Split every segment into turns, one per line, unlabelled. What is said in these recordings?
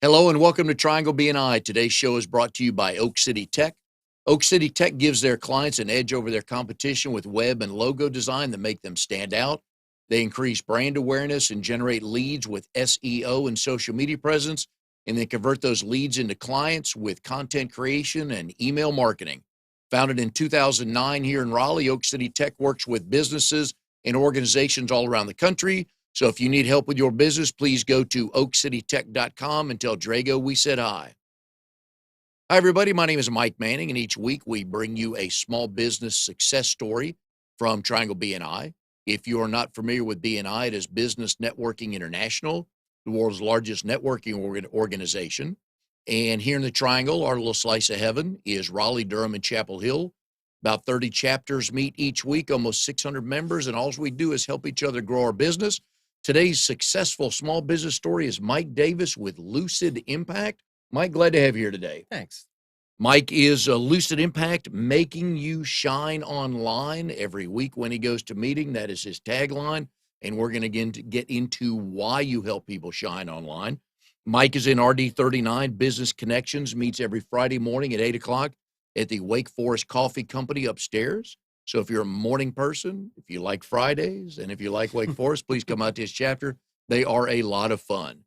Hello and welcome to Triangle BNI. Today's show is brought to you by Oak City Tech. Oak City Tech gives their clients an edge over their competition with web and logo design that make them stand out. They increase brand awareness and generate leads with SEO and social media presence, and then convert those leads into clients with content creation and email marketing. Founded in 2009 here in Raleigh, Oak City Tech works with businesses and organizations all around the country. So if you need help with your business, please go to oakcitytech.com and tell Drago we said hi. Hi, everybody. My name is Mike Manning, and each week we bring you a small business success story from Triangle BNI. If you are not familiar with BNI, it is Business Networking International, the world's largest networking organization. And here in the Triangle, our little slice of heaven is Raleigh, Durham, and Chapel Hill. About 30 chapters meet each week, almost 600 members, and all we do is help each other grow our business. Today's successful small business story is Mike Davis with Lucid Impact. Mike, glad to have you here today.
Thanks.
Mike is Lucid Impact, making you shine online every week when he goes to meeting. That is his tagline. And we're going to get into why you help people shine online. Mike is in RD39 Business Connections, meets every Friday morning at 8 o'clock at the Wake Forest Coffee Company upstairs. So if you're a morning person, if you like Fridays, and if you like Wake Forest, please come out to his chapter. They are a lot of fun.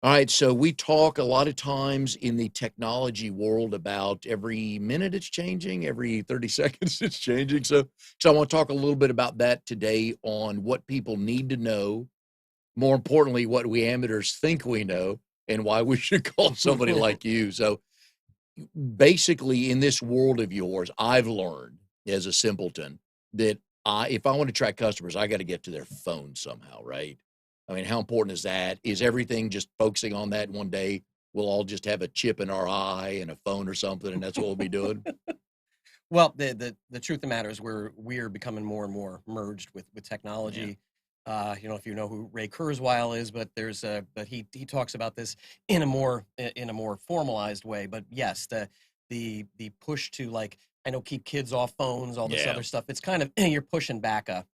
All right, so we talk a lot of times in the technology world about every minute it's changing, every 30 seconds it's changing. So I want to talk a little bit about that today on what people need to know. More importantly, what we amateurs think we know and why we should call somebody like you. So basically, in this world of yours, I've learned as a simpleton that if I want to track customers, I got to get to their phone somehow, right? I mean, how important is that? Is everything just focusing on that one day? We'll all just have a chip in our eye and a phone or something, and that's what we'll be doing.
Well, the truth of the matter is we're becoming more and more merged with technology. Yeah. If you know who Ray Kurzweil is, but he talks about this in a more formalized way. But yes, the push to, like, I know, keep kids off phones, all this other stuff. It's kind of you're pushing back a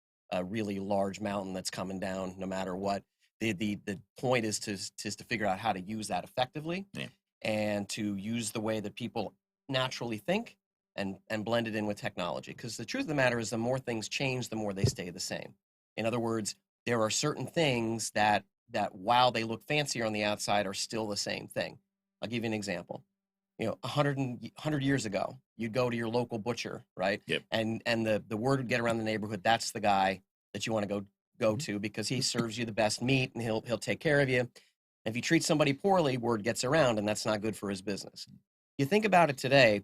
really large mountain that's coming down no matter what. The point is to figure out how to use that effectively, and to use the way that people naturally think and blend it in with technology. Because the truth of the matter is, the more things change, the more they stay the same. In other words, there are certain things that while they look fancier on the outside, are still the same thing. I'll give you an example. 100 years ago, you'd go to your local butcher, right?
Yep.
And the word would get around the neighborhood, that's the guy that you want to go to, because he serves you the best meat and he'll take care of you. If you treat somebody poorly, word gets around, and that's not good for his business. You think about it today,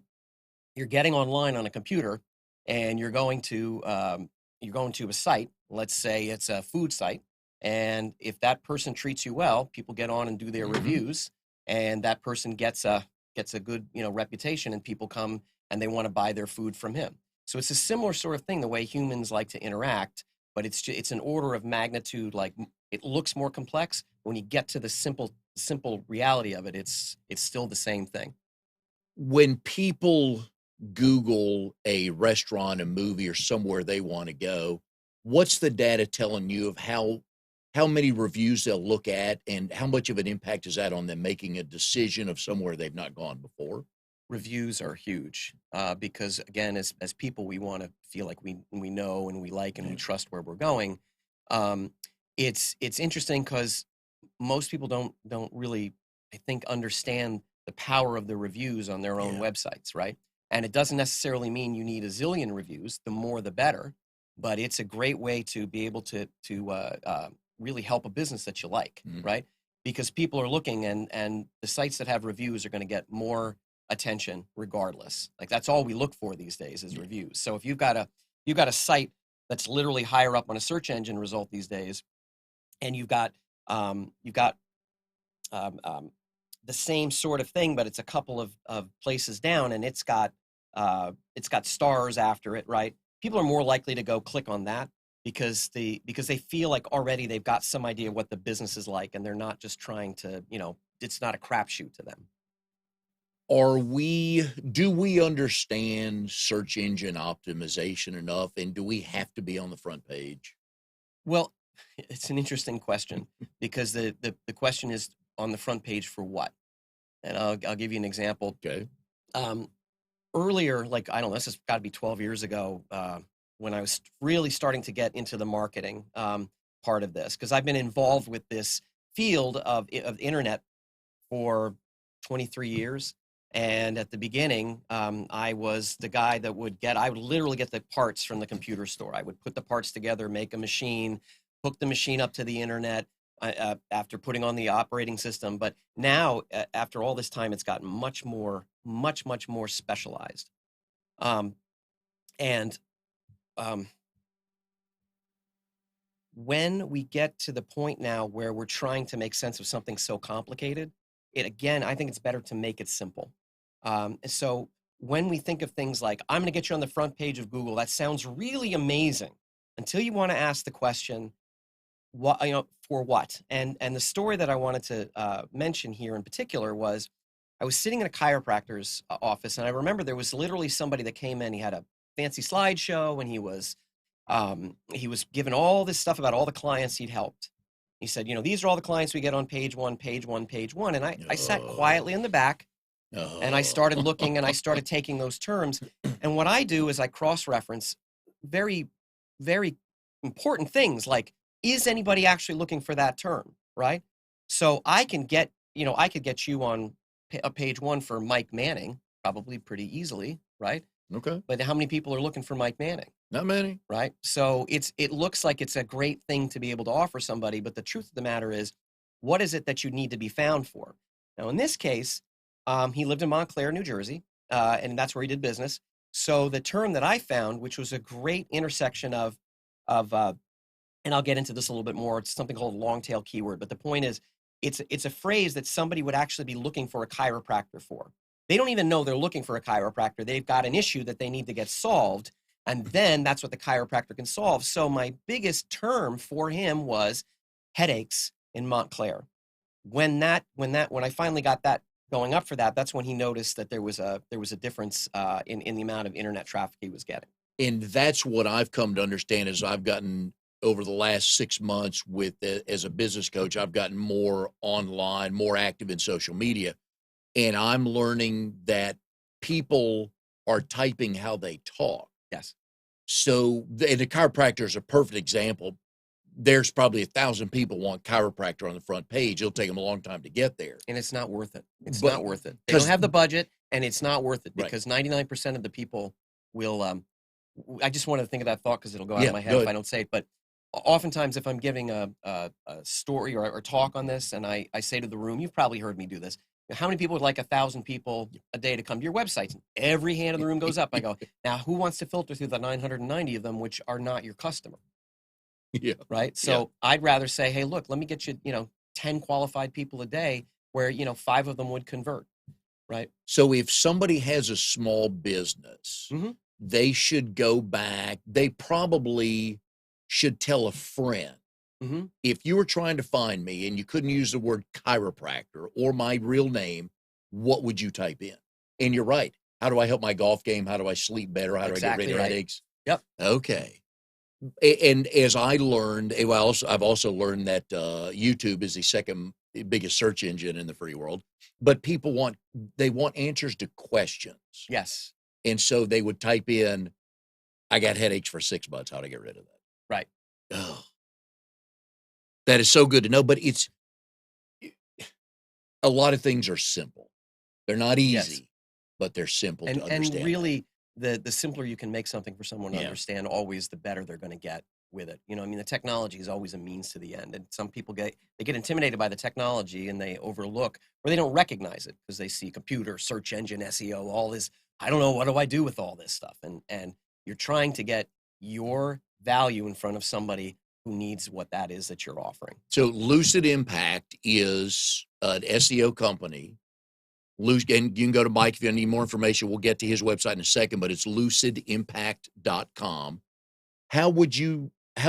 you're getting online on a computer, and you're going to a site. Let's say it's a food site, and if that person treats you well, people get on and do their reviews, and that person gets a good reputation, and people come and they want to buy their food from him. So it's a similar sort of thing, the way humans like to interact, but it's an order of magnitude. Like, it looks more complex. When you get to the simple reality of it, it's still the same thing.
When people Google a restaurant, a movie, or somewhere they want to go, what's the data telling you of how many reviews they'll look at, and how much of an impact is that on them making a decision of somewhere they've not gone before?
Reviews are huge, because, again, as people, we want to feel like we know and we like and we trust where we're going. It's interesting because most people don't really, I think, understand the power of the reviews on their own websites, right? And it doesn't necessarily mean you need a zillion reviews. The more, the better. But it's a great way to be able to really help a business that you like, right? Because people are looking, and the sites that have reviews are going to get more attention regardless. Like, that's all we look for these days is reviews. So if you've got a site that's literally higher up on a search engine result these days, and you've got the same sort of thing, but it's a couple of places down, and it's got stars after it, right? People are more likely to go click on that because they feel like already they've got some idea of what the business is like, and they're not just trying to, it's not a crapshoot to them.
Do we understand search engine optimization enough, and do we have to be on the front page?
Well, it's an interesting question because the question is on the front page for what? And I'll give you an example.
Okay.
Earlier, like, I don't know, this has got to be 12 years ago, when I was really starting to get into the marketing part of this, because I've been involved with this field of internet for 23 years. And at the beginning, I was the guy that I would literally get the parts from the computer store. I would put the parts together, make a machine, hook the machine up to the internet after putting on the operating system. But now, after all this time, it's gotten much more specialized. And when we get to the point now where we're trying to make sense of something so complicated, I think it's better to make it simple. So when we think of things like, I'm going to get you on the front page of Google, that sounds really amazing until you want to ask the question, what, for what? And the story that I wanted to mention here in particular was, I was sitting in a chiropractor's office, and I remember there was literally somebody that came in. He had a fancy slideshow, and he was given all this stuff about all the clients he'd helped. He said, these are all the clients we get on page one, page one, page one. And I sat quietly in the back, and I started looking, and I started taking those terms. And what I do is I cross-reference very, very important things like, is anybody actually looking for that term, right? So I could get you on page one for Mike Manning, probably pretty easily, right?
Okay.
But how many people are looking for Mike Manning?
Not many.
Right? So it looks like it's a great thing to be able to offer somebody, but the truth of the matter is, what is it that you need to be found for? Now, in this case, he lived in Montclair, New Jersey, and that's where he did business. So the term that I found, which was a great intersection of and I'll get into this a little bit more, it's something called long tail keyword. But the point is, it's a phrase that somebody would actually be looking for a chiropractor for. They don't even know they're looking for a chiropractor. They've got an issue that they need to get solved. And then that's what the chiropractor can solve. So my biggest term for him was headaches in Montclair. When I finally got that going up for that, that's when he noticed that there was a difference in the amount of internet traffic he was getting.
And that's what I've come to understand as I've gotten over the last 6 months as a business coach. I've gotten more online, more active in social media, and I'm learning that people are typing how they talk.
Yes.
So, and the chiropractor is a perfect example. There's probably 1,000 people want chiropractor on the front page. It'll take them a long time to get there.
And it's not worth it. It's not worth it. They don't have the budget, and it's not worth it, because 99% of the people will, I just wanted to think of that thought because it'll go out of my head if I don't say it. But oftentimes, if I'm giving a story or talk on this, and I say to the room, you've probably heard me do this, how many people would like 1,000 people a day to come to your website? And every hand in the room goes up. I go, now who wants to filter through the 990 of them which are not your customer?
Yeah.
Right. So I'd rather say, hey, look, let me get you, 10 qualified people a day where, 5 of them would convert. Right.
So if somebody has a small business, they should go back. They probably should tell a friend. If you were trying to find me and you couldn't use the word chiropractor or my real name, what would you type in? And you're right. How do I help my golf game? How do I sleep better? How do I get rid of headaches?
Yep.
Okay. And as I learned, I've also learned that YouTube is the second biggest search engine in the free world. But people want answers to questions.
Yes.
And so they would type in, I got headaches for 6 months. How to get rid of that?
Right.
Oh. That is so good to know, but a lot of things are simple. They're not easy, but they're simple to understand.
And really, the simpler you can make something for someone to understand, always the better they're going to get with it. The technology is always a means to the end. And some people get intimidated by the technology, and they overlook, or they don't recognize it because they see computer, search engine, SEO, all this. I don't know, what do I do with all this stuff? And you're trying to get your value in front of somebody who needs what that is that you're offering.
So Lucid Impact is an SEO company. And you can go to Mike if you need more information. We'll get to his website in a second, but it's lucidimpact.com. How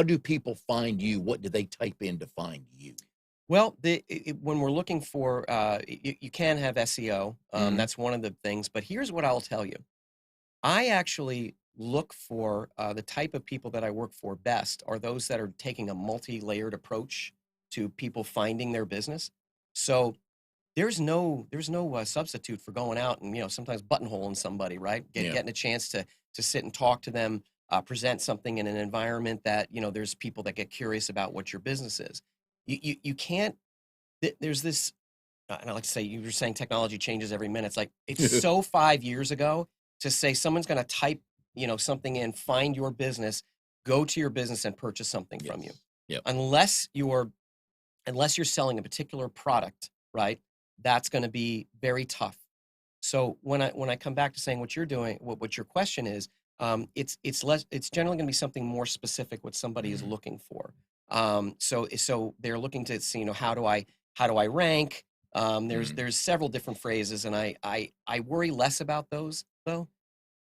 do people find you? What do they type in to find you?
Well, when we're looking for, you can have SEO. That's one of the things. But here's what I'll tell you. I actually look for the type of people that I work for best are those that are taking a multi-layered approach to people finding their business. So there's no substitute for going out and, sometimes buttonholing somebody, right?
Yeah.
Getting a chance to sit and talk to them, present something in an environment that, there's people that get curious about what your business is. You can't. There's this, and I like to say, you were saying technology changes every minute. It's like it's so 5 years ago to say someone's going to type, something in, find your business, go to your business and purchase something from you,
Yes. Yep.
unless you're selling a particular product, right? That's going to be very tough. So when I come back to saying what you're doing, what your question is, it's generally going to be something more specific what somebody is
Mhm.
looking for. So they're looking to see, how do I rank? There's
Mhm.
there's several different phrases, and I worry less about those though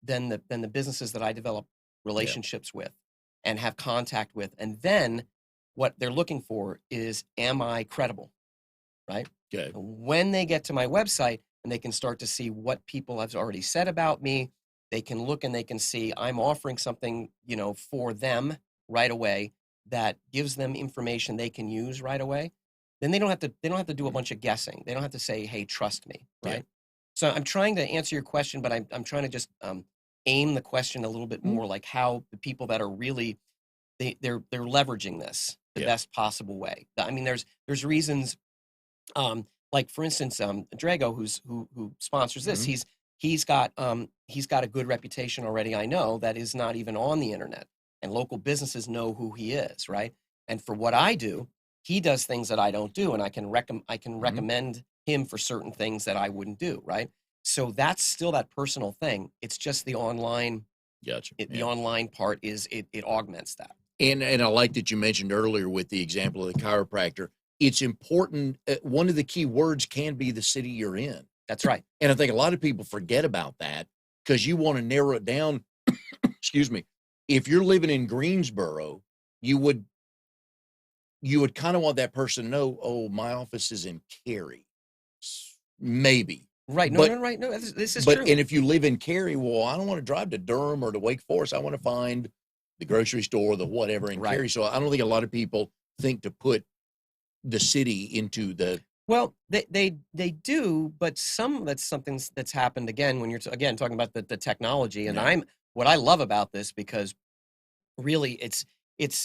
than the businesses that I develop
Yeah.
relationships with and have contact with, and then what they're looking for is, am I credible? Right?
Okay.
When they get to my website and they can start to see what people have already said about me, they can look and they can see I'm offering something, for them right away that gives them information they can use right away. Then they don't have to do a
Mhm.
bunch of guessing. They don't have to say, "Hey, trust me,"
Yeah.
right? So I'm trying to answer your question, but I'm trying to just aim the question a little bit
Mhm.
more like how the people that are really they're leveraging this the
Yeah.
best possible way. I mean, there's reasons, like for instance, Drago, who sponsors this,
Mhm.
he's got a good reputation already. I know that is not even on the internet, and local businesses know who he is, right? And for what I do, he does things that I don't do, and I can
Mhm.
recommend him for certain things that I wouldn't do, right? So that's still that personal thing. It's just the online,
Gotcha.
the
Yeah.
online part is it augments that.
And I like that you mentioned earlier with the example of the chiropractor. It's important. One of the key words can be the city you're in.
That's right.
And I think a lot of people forget about that because you want to narrow it down. Excuse me. If you're living in Greensboro, you would you would kind of want that person to know, oh, my office is in Cary. Maybe.
Right. No,
But
no, right. No, this is
but
true.
and if you live in Cary, well, I don't want to drive to Durham or to Wake Forest. I want to find the grocery store, the whatever in
Right.
Cary. So I don't think a lot of people think to put the city into the
Well, they do, but that's something that's happened again when you're again talking about the technology. And
yeah.
what I love about this, because really it's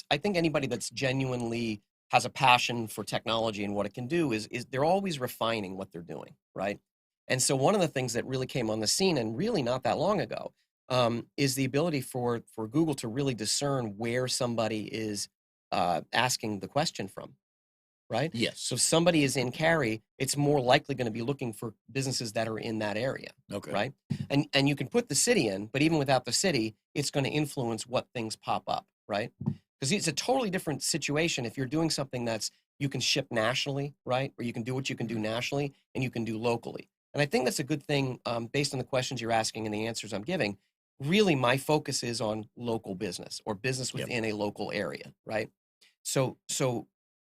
I think anybody that's genuinely has a passion for technology and what it can do is they're always refining what they're doing, right? And so one of the things that really came on the scene, and really not that long ago, is the ability for Google to really discern where somebody is asking the question from, right? So
Yes.
if somebody is in Cary, it's more likely going to be looking for businesses that are in that area,
Okay.
right? And you can put the city in, but even without the city, it's going to influence what things pop up, right? Because it's a totally different situation if you're doing something that's you can ship nationally, right? Or you can do what you can do
Mhm.
nationally and you can do locally. And I think that's a good thing, based on the questions you're asking and the answers I'm giving. Really, my focus is on local business or business
Yep.
within a local area, right? So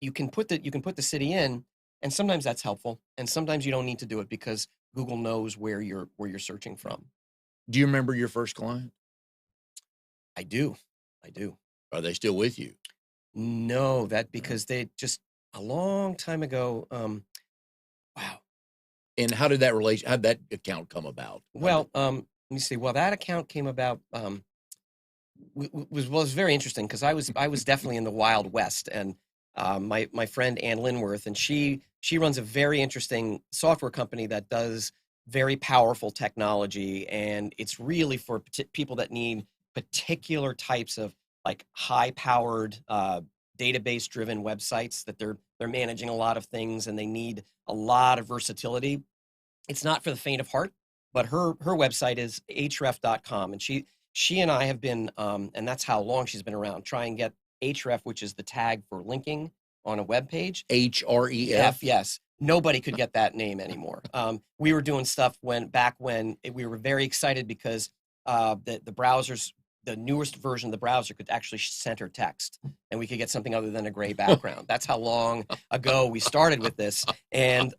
you can put the city in, and sometimes that's helpful, and sometimes you don't need to do it because Google knows where you're searching
Yeah.
from.
Do you remember your first client?
I do. I do.
Are they still with you?
No, that
No.
because they just a long time ago. Wow.
And how did that relation how did that account come about? How did
Well, let me see. Well, that account came about. Was very interesting because I was definitely in the Wild West, and my friend Ann Linworth, and she runs a very interesting software company that does very powerful technology, and it's really for people that need particular types of like high powered database driven websites that they're managing a lot of things and they need a lot of versatility. It's not for the faint of heart, but her website is href.com, and she and I have been, and that's how long she's been around. Try and get href, which is the tag for linking on a web page.
HREF?
Yes. Nobody could get that name anymore. We were doing stuff when we were very excited because the browsers, the newest version of the browser could actually center text, and we could get something other than a gray background. That's how long ago we started with this, and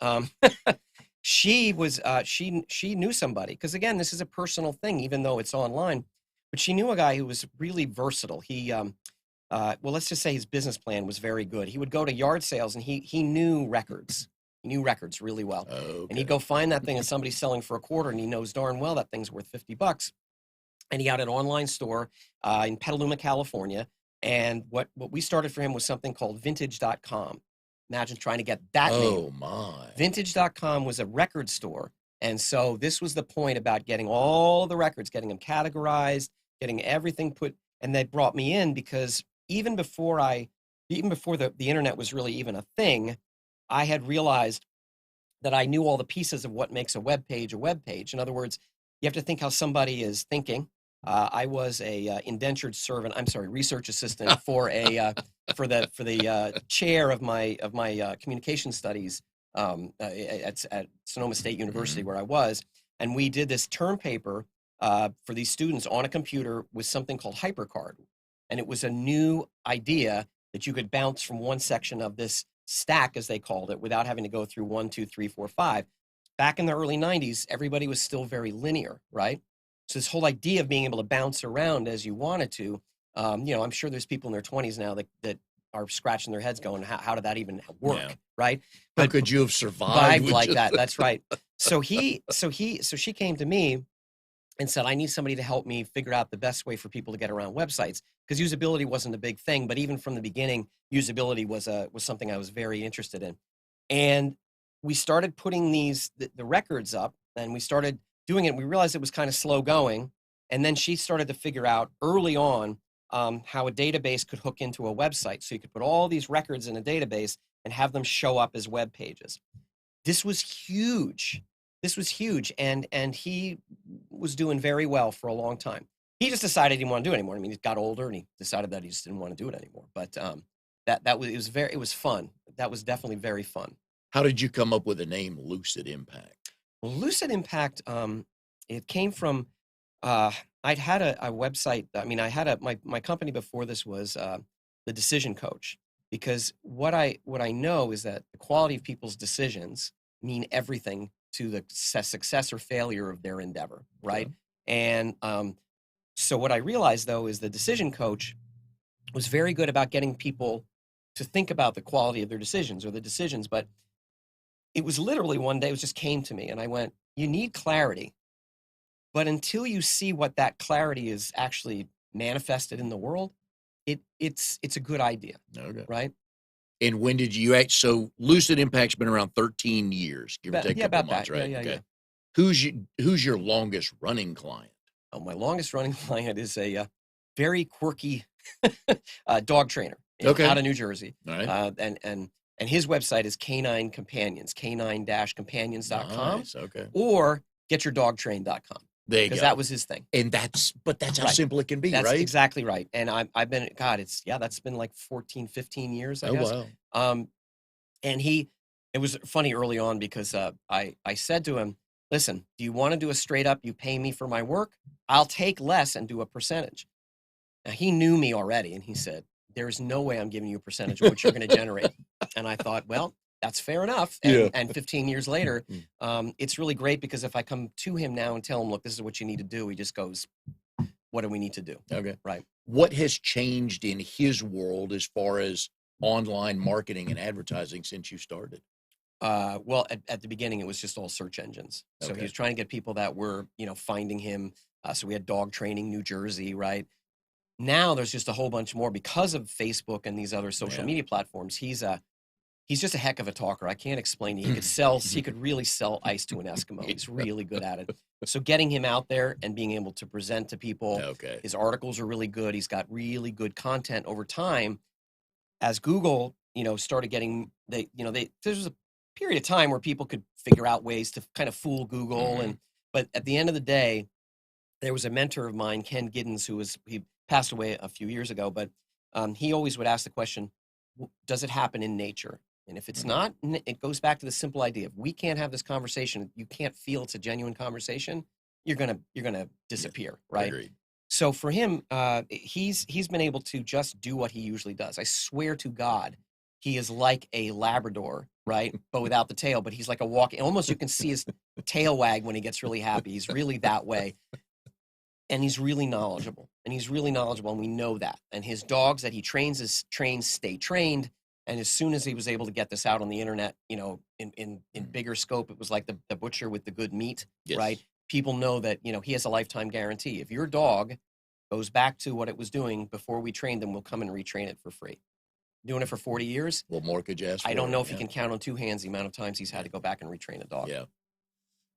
she knew somebody because again, this is a personal thing, even though it's online. But she knew a guy who was really versatile. Well, let's just say his business plan was very good. He would go to yard sales and he knew records, He knew records really well.
Okay.
And he'd go find that thing that somebody's selling for a quarter, and he knows darn well that thing's worth $50. And he had an online store in Petaluma, California. And what we started for him was something called vintage.com. Imagine trying to get that name.
Oh, my.
Vintage.com was a record store. And so this was the point about getting all the records, getting them categorized, getting everything put. And they brought me in because even before the internet was really even a thing, I had realized that I knew all the pieces of what makes a web page a web page. In other words, you have to think how somebody is thinking. I was a indentured servant. I'm sorry, research assistant for the chair of my communication studies at Sonoma State University, where I was, and we did this term paper for these students on a computer with something called HyperCard, and it was a new idea that you could bounce from one section of this stack, as they called it, without having to go through 1, 2, 3, 4, 5. Back in the early 90s, everybody was still very linear, right? So this whole idea of being able to bounce around as you wanted to, I'm sure there's people in their 20s now that are scratching their heads going, how did that even work, right?
How could you have survived
like that? That's right. So she came to me and said, I need somebody to help me figure out the best way for people to get around websites, because usability wasn't a big thing, but even from the beginning, usability was something I was very interested in. And we started putting the records up, and we started doing it. We realized it was kind of slow going. And then she started to figure out early on how a database could hook into a website. So you could put all these records in a database and have them show up as web pages. This was huge. And he was doing very well for a long time. He just decided he didn't want to do it anymore. I mean, he got older and he decided that he just didn't want to do it anymore. But it was fun. That was definitely very fun.
How did you come up with the name Lucid Impact?
Well, Lucid Impact, it came from, I'd had a website. I mean, I had my company before this was the Decision Coach, because what I know is that the quality of people's decisions mean everything to the success or failure of their endeavor, right? Yeah. And so what I realized, though, is the Decision Coach was very good about getting people to think about the quality of their decisions or the decisions, but it was literally one day, it just came to me, and I went, you need clarity, but until you see what that clarity is actually manifested in the world, it's a good idea, right?
And when did you so Lucid Impact's been around 13 years, give or take a couple months, right?
Yeah.
Who's your longest running client?
Oh, my longest running client is a very quirky dog trainer out of New Jersey.
All right.
And his website is Canine Companions, canine-companions.com.
Nice. Okay.
Or getyourdogtrained.com.
There you go.
Because that was his thing.
And that's how simple it can be,
that's
right?
Exactly right. And I've been, that's been like 14, 15 years, I guess.
Wow.
And it was funny early on because I said to him, listen, do you want to do a straight up, you pay me for my work? I'll take less and do a percentage. Now, he knew me already, and he said, there's no way I'm giving you a percentage of what you're going to generate. And I thought, well, that's fair enough. And 15 years later, it's really great, because if I come to him now and tell him, look, this is what you need to do, he just goes, what do we need to do?
Okay.
Right.
What has changed in his world as far as online marketing and advertising since you started?
Well, at the beginning, it was just all search engines. So he was trying to get people that were, finding him. So we had Dog Training New Jersey, right? Now there's just a whole bunch more because of Facebook and these other social media platforms. He's just a heck of a talker. I can't explain it. He could really sell ice to an Eskimo. He's really good at it. So getting him out there and being able to present to people, his articles are really good. He's got really good content over time. As Google, started getting, there was a period of time where people could figure out ways to kind of fool Google. But at the end of the day, there was a mentor of mine, Ken Giddens, he passed away a few years ago, but he always would ask the question, does it happen in nature? And if it's not, it goes back to the simple idea. If we can't have this conversation, you can't feel it's a genuine conversation, you're gonna disappear, right?
Agreed.
So for him, he's been able to just do what he usually does. I swear to God, he is like a Labrador, right? But without the tail. But he's like a walking. Almost you can see his tail wag when he gets really happy. He's really that way. And he's really knowledgeable. And we know that. And his dogs that he trains stay trained. And as soon as he was able to get this out on the internet, in bigger scope, it was like the butcher with the good meat, right?
Yes.
People know that, he has a lifetime guarantee. If your dog goes back to what it was doing before we trained them, we'll come and retrain it for free. Doing it for 40 years.
What more could you ask for?
I don't know if he can count on two hands the amount of times he's had to go back and retrain a dog.
Yeah.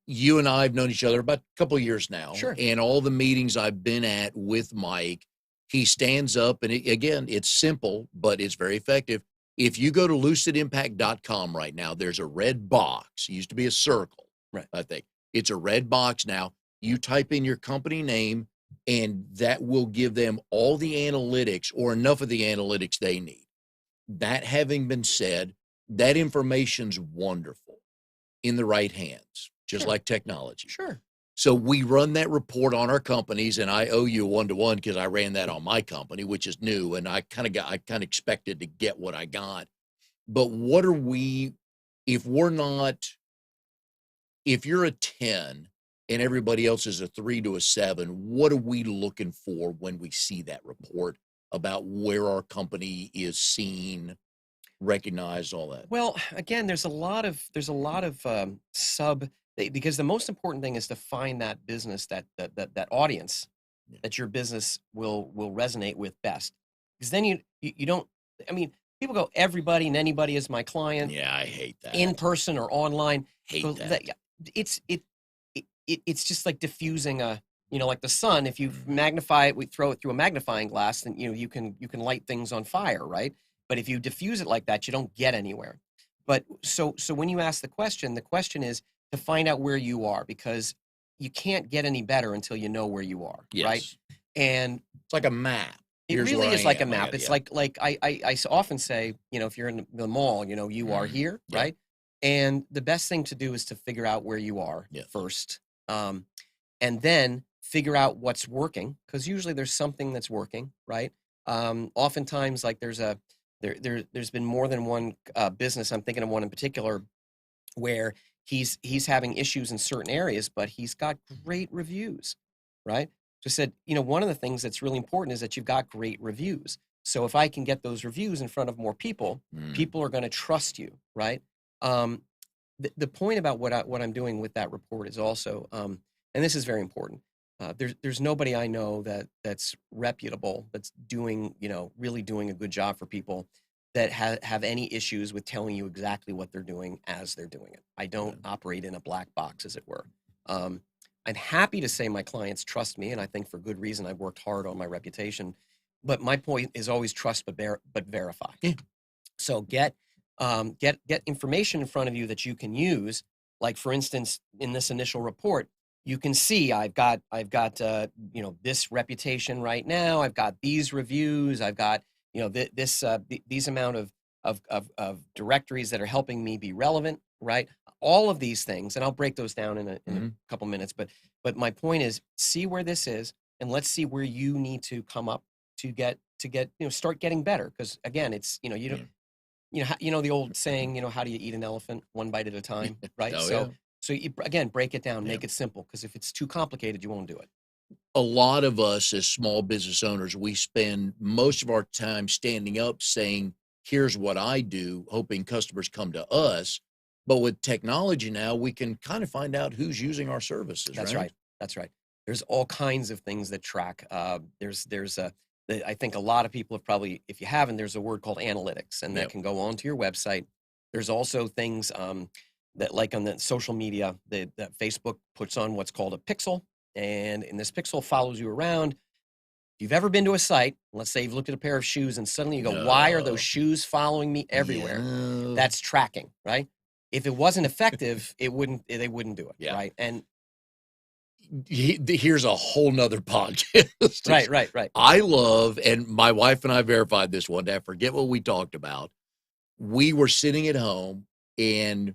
You and I have known each other about a couple of years now.
Sure.
And all the meetings I've been at with Mike, he stands up and again, it's simple, but it's very effective. If you go to lucidimpact.com right now, there's a red box. It used to be a circle,
right?
I think it's a red box now. You type in your company name, and that will give them all the analytics or enough of the analytics they need. That having been said, that information's wonderful in the right hands, just
Sure.
like technology.
Sure.
So we run that report on our companies, and I owe you a one-to-one because I ran that on my company, which is new, and I kind of expected to get what I got. But what are we, if you're a 10 and everybody else is a 3 to a 7, what are we looking for when we see that report about where our company is seen, recognized, all that?
Well, again, there's a lot of because the most important thing is to find that business, that audience that your business will resonate with best. Because then you don't, I mean, people go, everybody and anybody is my client.
Yeah, I hate that.
In person or online.
Hate that.
It's just like diffusing like the sun. If you magnify it, we throw it through a magnifying glass, then you can light things on fire, right? But if you diffuse it like that, you don't get anywhere. But so when you ask the question is to find out where you are, because you can't get any better until you know where you are, right? And
it's like a map.
It really is like a map. It's like I often say, if you're in the mall, you are here, right? And the best thing to do is to figure out where you are first, and then figure out what's working, because usually there's something that's working, right? Oftentimes, like there's been more than one business. I'm thinking of one in particular where he's having issues in certain areas, but he's got great reviews, right? So I said, one of the things that's really important is that you've got great reviews. So if I can get those reviews in front of more people, people are going to trust you, right? The point about what I'm doing with that report is also, and this is very important. There's nobody I know that's reputable, that's doing, really doing a good job for people, that have any issues with telling you exactly what they're doing as they're doing it. I don't operate in a black box, as it were. I'm happy to say my clients trust me, and I think for good reason. I've worked hard on my reputation, but my point is always trust but verify.
Yeah.
So get information in front of you that you can use. Like, for instance, in this initial report, you can see I've got this reputation right now. I've got these reviews. I've got these amount of directories that are helping me be relevant, right? All of these things, and I'll break those down in a couple minutes. But my point is, see where this is, and let's see where you need to come up to get start getting better. Because again, it's you don't. The old saying, how do you eat an elephant? One bite at a time, right? So you, again, break it down, make it simple, because if it's too complicated, you won't do it.
A lot of us as small business owners, we spend most of our time standing up saying, here's what I do, hoping customers come to us. But with technology now, we can kind of find out who's using our services.
That's right. That's right. There's all kinds of things that track. I think a lot of people have probably, if you haven't, there's a word called analytics, and that can go onto your website. There's also things that, like on the social media, that Facebook puts on what's called a pixel, and this pixel follows you around. If you've ever been to a site, let's say you've looked at a pair of shoes, and suddenly you go, why are those shoes following me everywhere? That's tracking, right? If it wasn't effective, they wouldn't do it, right? And
here's a whole nother podcast.
Right.
I love, and my wife and I verified this one day. I forget what we talked about. We were sitting at home and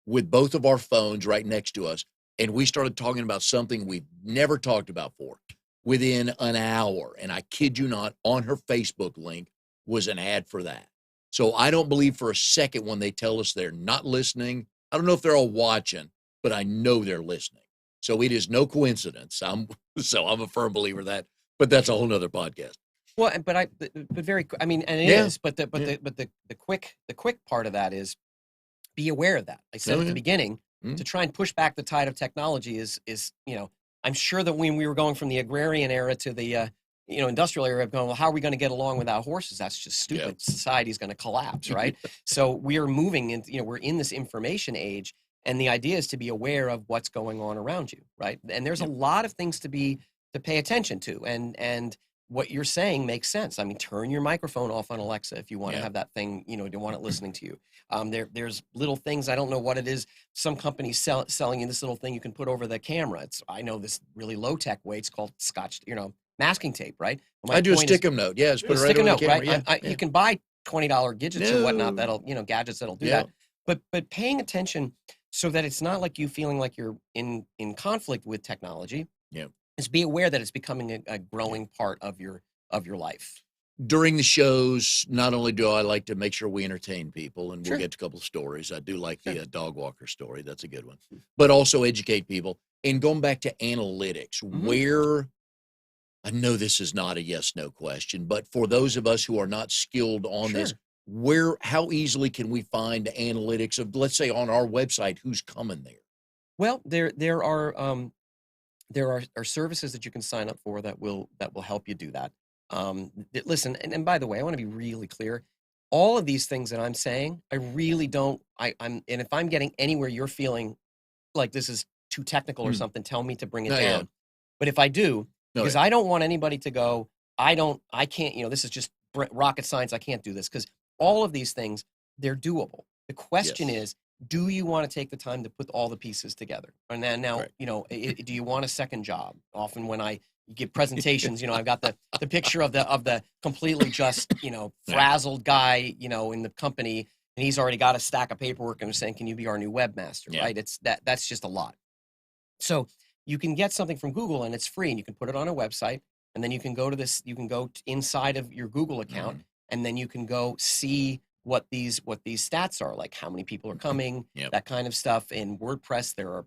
with both of our phones right next to us, and we started talking about something we've never talked about before. Within an hour, and I kid you not, on her Facebook link was an ad for that. So I don't believe for a second when they tell us they're not listening. I don't know if they're all watching, but I know they're listening. So it is no coincidence. I'm a firm believer of that, but that's a whole nother podcast.
Well, but very, I mean, and it is, but the quick part of that is be aware of that. I said at the beginning, to try and push back the tide of technology is, I'm sure that when we were going from the agrarian era to the, industrial era, going, well, how are we going to get along without horses? That's just stupid. Yep. Society's going to collapse, right? So we are moving into, we're in this information age, and the idea is to be aware of what's going on around you, right? And there's a lot of things to pay attention to, and what you're saying makes sense. I mean, turn your microphone off on Alexa if you want to have that thing, you don't want it listening to you. There's little things, I don't know what it is. Some companies selling you this little thing you can put over the camera. I know this really low tech way. It's called Scotch, masking tape, right?
I do a stick-em note. Yeah, just put it right over the camera.
Right? You can buy $20 gadgets and whatnot gadgets that'll do that. But paying attention so that it's not like you feeling like you're in conflict with technology. Yeah. Is be aware that it's becoming a growing part of your life.
During the shows, not only do I like to make sure we entertain people, and we'll get to a couple of stories. I do like the dog walker story. That's a good one. But also educate people. And going back to analytics, where, I know this is not a yes-no question, but for those of us who are not skilled on this, how easily can we find analytics of, let's say, on our website, who's coming there?
Well, there are services that you can sign up for that will help you do that. Listen, and by the way, I want to be really clear. All of these things that I'm saying, I really don't. And if I'm getting anywhere you're feeling like this is too technical or something, tell me to bring it down. Yeah. But if I do, because I don't want anybody to go, I can't. This is just rocket science. I can't do this, because all of these things, they're doable. The question is, do you want to take the time to put all the pieces together? And then now, do you want a second job? Often when I give presentations, I've got the picture of the completely just, frazzled guy, in the company, and he's already got a stack of paperwork and saying, can you be our new webmaster? Right? That's just a lot. So you can get something from Google and it's free, and you can put it on a website, and then you can go inside of your Google account, and then you can go see what these stats are, like how many people are coming, that kind of stuff. In WordPress, there are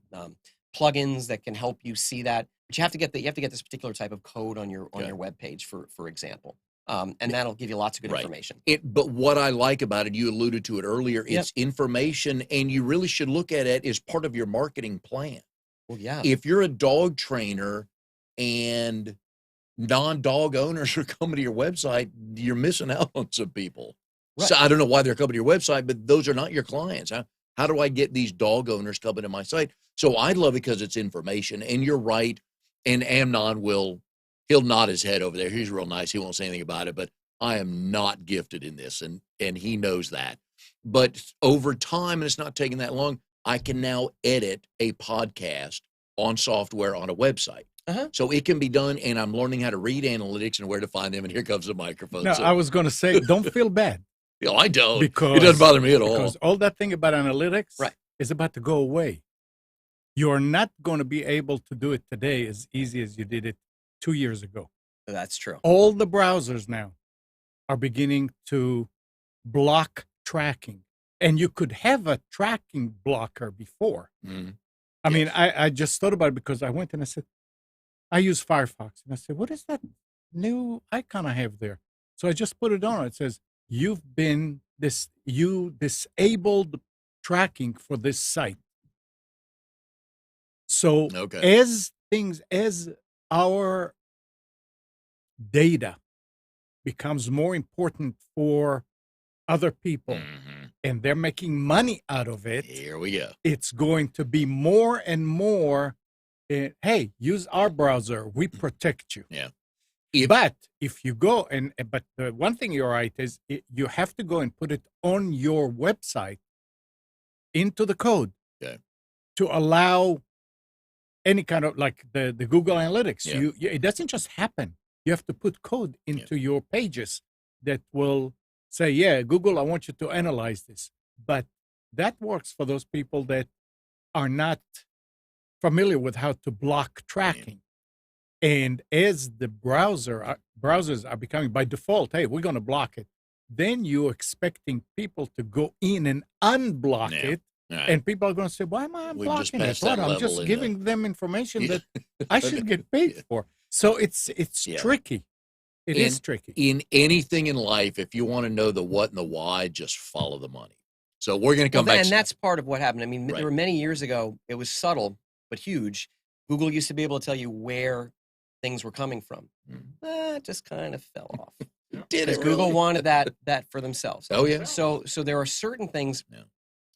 plugins that can help you see that, but you have to get this particular type of code on your web page, for example, and that'll give you lots of good information.
But what I like about it, you alluded to it earlier, it's information, and you really should look at it as part of your marketing plan.
Well, yeah.
If you're a dog trainer and non-dog owners are coming to your website, you're missing out on some people. Right. So I don't know why they're coming to your website, but those are not your clients. How do I get these dog owners coming to my site? So I love it because it's information, and you're right. And Amnon he'll nod his head over there. He's real nice. He won't say anything about it, but I am not gifted in this, and he knows that. But over time, and it's not taking that long, I can now edit a podcast on software on a website. So it can be done, and I'm learning how to read analytics and where to find them, and here comes the microphone.
No, I was going to say, don't feel bad.
No, I don't. Because it doesn't bother me at all.
Because all that thing about analytics is about to go away. You are not going to be able to do it today as easy as you did it 2 years ago.
That's true.
All the browsers now are beginning to block tracking. And you could have a tracking blocker before. I mean, I just thought about it because I went and I said, I use Firefox. And I said, what is that new icon I have there? So I just put it on. It says, you disabled tracking for this site. So as our data becomes more important for other people, and they're making money out of it,
here we go.
It's going to be more and more, hey, use our browser. We protect you.
Yeah.
But if you go but the one thing you're right is you have to go and put it on your website into the code to allow any kind of like the Google Analytics. It doesn't just happen. You have to put code into your pages that will say, Google, I want you to analyze this. But that works for those people that are not familiar with how to block tracking. And as the browsers are becoming by default, hey, we're going to block it, then you're expecting people to go in and unblock it. Right. And people are going to say, why am I unblocking it? I'm just giving them information that I should get paid for. So it's tricky. It is tricky.
In anything in life, if you want to know the what and the why, just follow the money. So we're going to come back.
And that's part of what happened. I mean, there were many years ago, it was subtle, but huge. Google used to be able to tell you where things were coming from. It just kind of fell off.
Did it really?
Google wanted that for themselves.
Oh, yeah.
So there are certain things.
Yeah.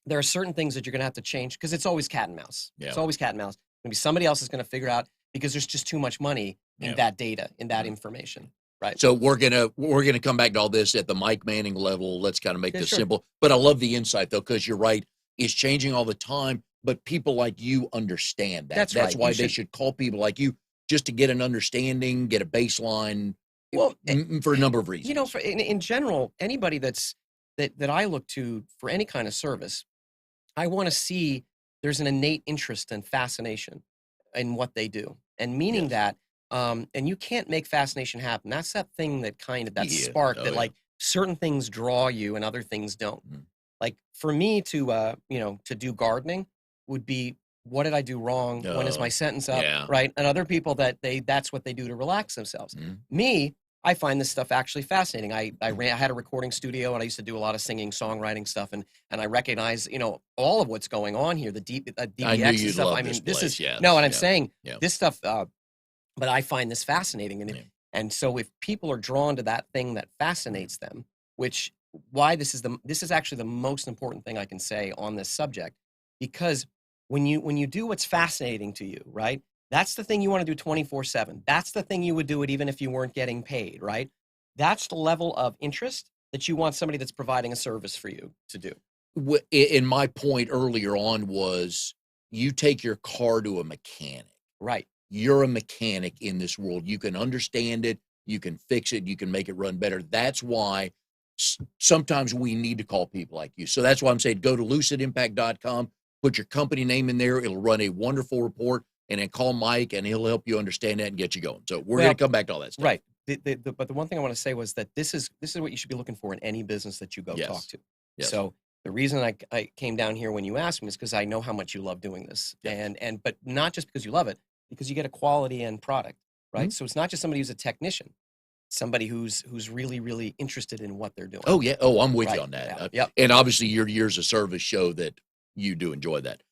There are certain things that you're going to have to change because it's always cat and mouse.
Yeah.
It's always cat and mouse. Maybe somebody else is going to figure out because there's just too much money in that data, in that information. Right.
So we're gonna come back to all this at the Mike Manning level. Let's kind of make this simple. But I love the insight though, because you're right. It's changing all the time. But people like you understand that. That's why they should call people like you just to get an understanding, get a baseline. Well, for a number of reasons.
You know, in general, anybody that I look to for any kind of service, I want to see there's an innate interest and fascination in what they do, and meaning that. And you can't make fascination happen. That's that thing that that spark that like certain things draw you and other things don't. Like for me to do gardening would be, what did I do wrong? When is my sentence up? Right. And other people that's what they do to relax themselves. Me, I find this stuff actually fascinating. I had a recording studio and I used to do a lot of singing, songwriting stuff. And I recognize, all of what's going on here, the DBX and stuff. I mean, this is, I'm saying this stuff, but I find this fascinating. And so if people are drawn to that thing that fascinates them, this is actually the most important thing I can say on this subject, because when you do what's fascinating to you, right? That's the thing you want to do 24/7. That's the thing you would do it even if you weren't getting paid, right? That's the level of interest that you want somebody that's providing a service for you to do.
In my point earlier on was, you take your car to a mechanic.
Right.
You're a mechanic in this world. You can understand it. You can fix it. You can make it run better. That's why sometimes we need to call people like you. So that's why I'm saying go to lucidimpact.com, put your company name in there. It'll run a wonderful report, and then call Mike, and he'll help you understand that and get you going. So we're going to come back to all that stuff.
Right. But the one thing I want to say was that this is what you should be looking for in any business that you go talk to.
Yes.
So the reason I came down here when you asked me is because I know how much you love doing this, but not just because you love it, because you get a quality end product, right? So it's not just somebody who's a technician, somebody who's really, really interested in what they're doing.
Oh, yeah. Oh, I'm with you on that.
Yep.
And obviously your years of service show that you do enjoy that.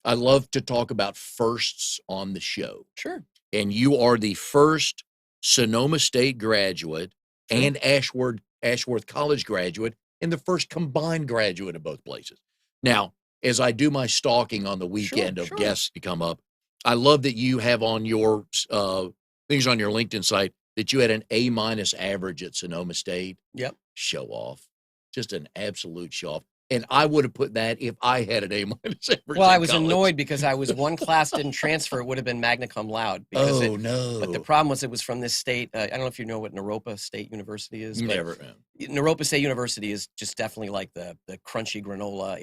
I love to talk about firsts on the show.
Sure.
And you are the first Sonoma State graduate and Ashworth College graduate, and the first combined graduate of both places. Now, as I do my stalking on the weekend of guests to come up, I love that you have on your things on your LinkedIn site that you had an A- average at Sonoma State.
Yep.
Show off. Just an absolute show off. And I would have put that if I had an A- average.
Well, I was annoyed because I was one class didn't transfer. It would have been magna cum laude. Because But the problem was it was from this state. I don't know if you know what Naropa State University is.
Never.
Naropa State University is just definitely like the crunchy granola.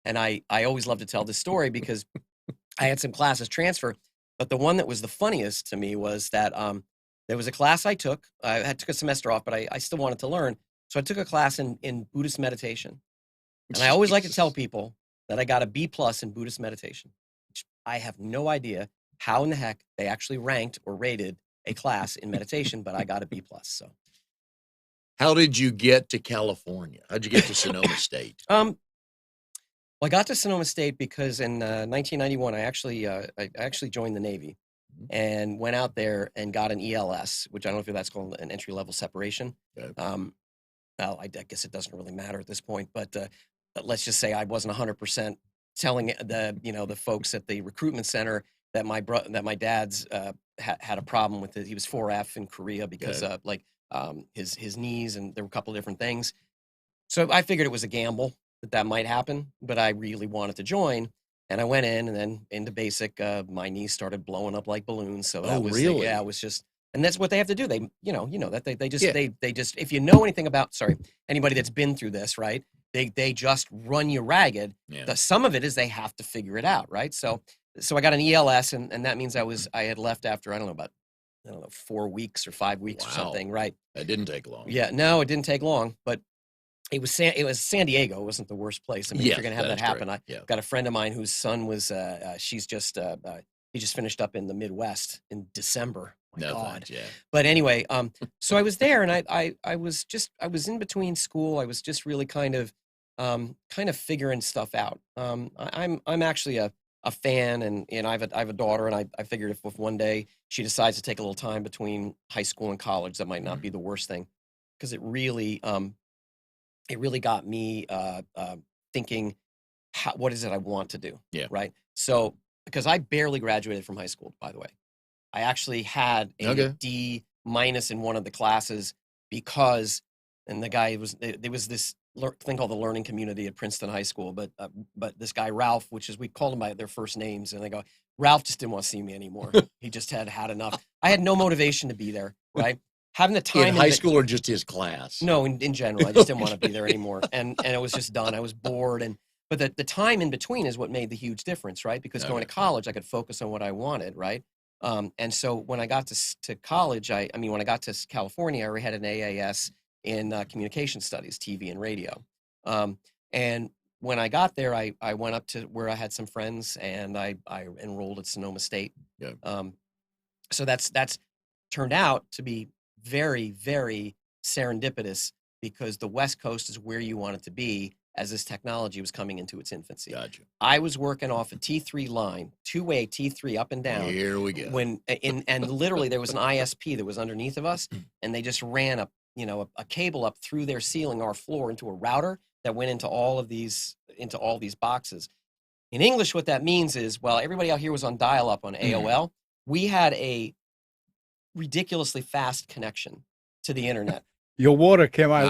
And I always love to tell this story because I had some classes transfer. But the one that was the funniest to me was that there was a class I took. I took a semester off, but I still wanted to learn. So I took a class in Buddhist meditation. And I always like to tell people that I got a B+ in Buddhist meditation. Which I have no idea how in the heck they actually ranked or rated a class in meditation, but I got a B+. So,
how did you get to California? How'd you get to Sonoma State?
Well, I got to Sonoma State because in 1991 I actually joined the Navy and went out there and got an ELS, which I don't know if that's called an entry level separation.
Okay.
Well, I guess it doesn't really matter at this point, but let's just say I wasn't 100% telling the folks at the recruitment center that my dad's had a problem with it. He was 4F in Korea because his knees, and there were a couple of different things. So I figured it was a gamble that might happen, but I really wanted to join. And I went in, and then into basic, my knees started blowing up like balloons. So that was
really?
It was just. And that's what they have to do. They, that they just, if you know anything about, anybody that's been through this, right? They just run you ragged. Yeah. Some of it is they have to figure it out, right? So I got an ELS, and that means I had left after, I don't know, 4 weeks or 5 weeks or something, right?
That didn't take long.
Yeah, no, it didn't take long, but it was San Diego. It wasn't the worst place. I mean, if you're going to have that happen, I got a friend of mine whose son was, he just finished up in the Midwest in December my
No
God.
thanks. Yeah.
But anyway, so I was there, and I was in between school. I was just really kind of figuring stuff out. I'm actually a fan, and I have a daughter, and I figured if one day she decides to take a little time between high school and college, that might not be the worst thing, because it really got me thinking, what is it I want to do?
Yeah.
Right. So, because I barely graduated from high school, by the way. I actually had a D- in one of the classes because, and the guy there was this thing called the learning community at Princeton High School, but this guy Ralph, we called them by their first names, and they go, Ralph just didn't want to see me anymore. He just had enough. I had no motivation to be there, right? Having the time
in high school or just his class?
No, in general, I just didn't want to be there anymore, and it was just done. I was bored, but the time in between is what made the huge difference, right? Because going to college, I could focus on what I wanted, right? And so when I got to college, when I got to California, I had an AAS in communication studies, TV and radio. And when I got there, I went up to where I had some friends, and I enrolled at Sonoma State.
Yeah.
So that's turned out to be very, very serendipitous, because the West Coast is where you want it to be as this technology was coming into its infancy.
Gotcha.
I was working off a T3 line, two-way T3 up and down.
Here we go.
And literally there was an ISP that was underneath of us, and they just ran a cable up through their ceiling, our floor, into a router that went into all these boxes. In English, what that means is, well, everybody out here was on dial-up on AOL. We had a ridiculously fast connection to the internet.
Your water came out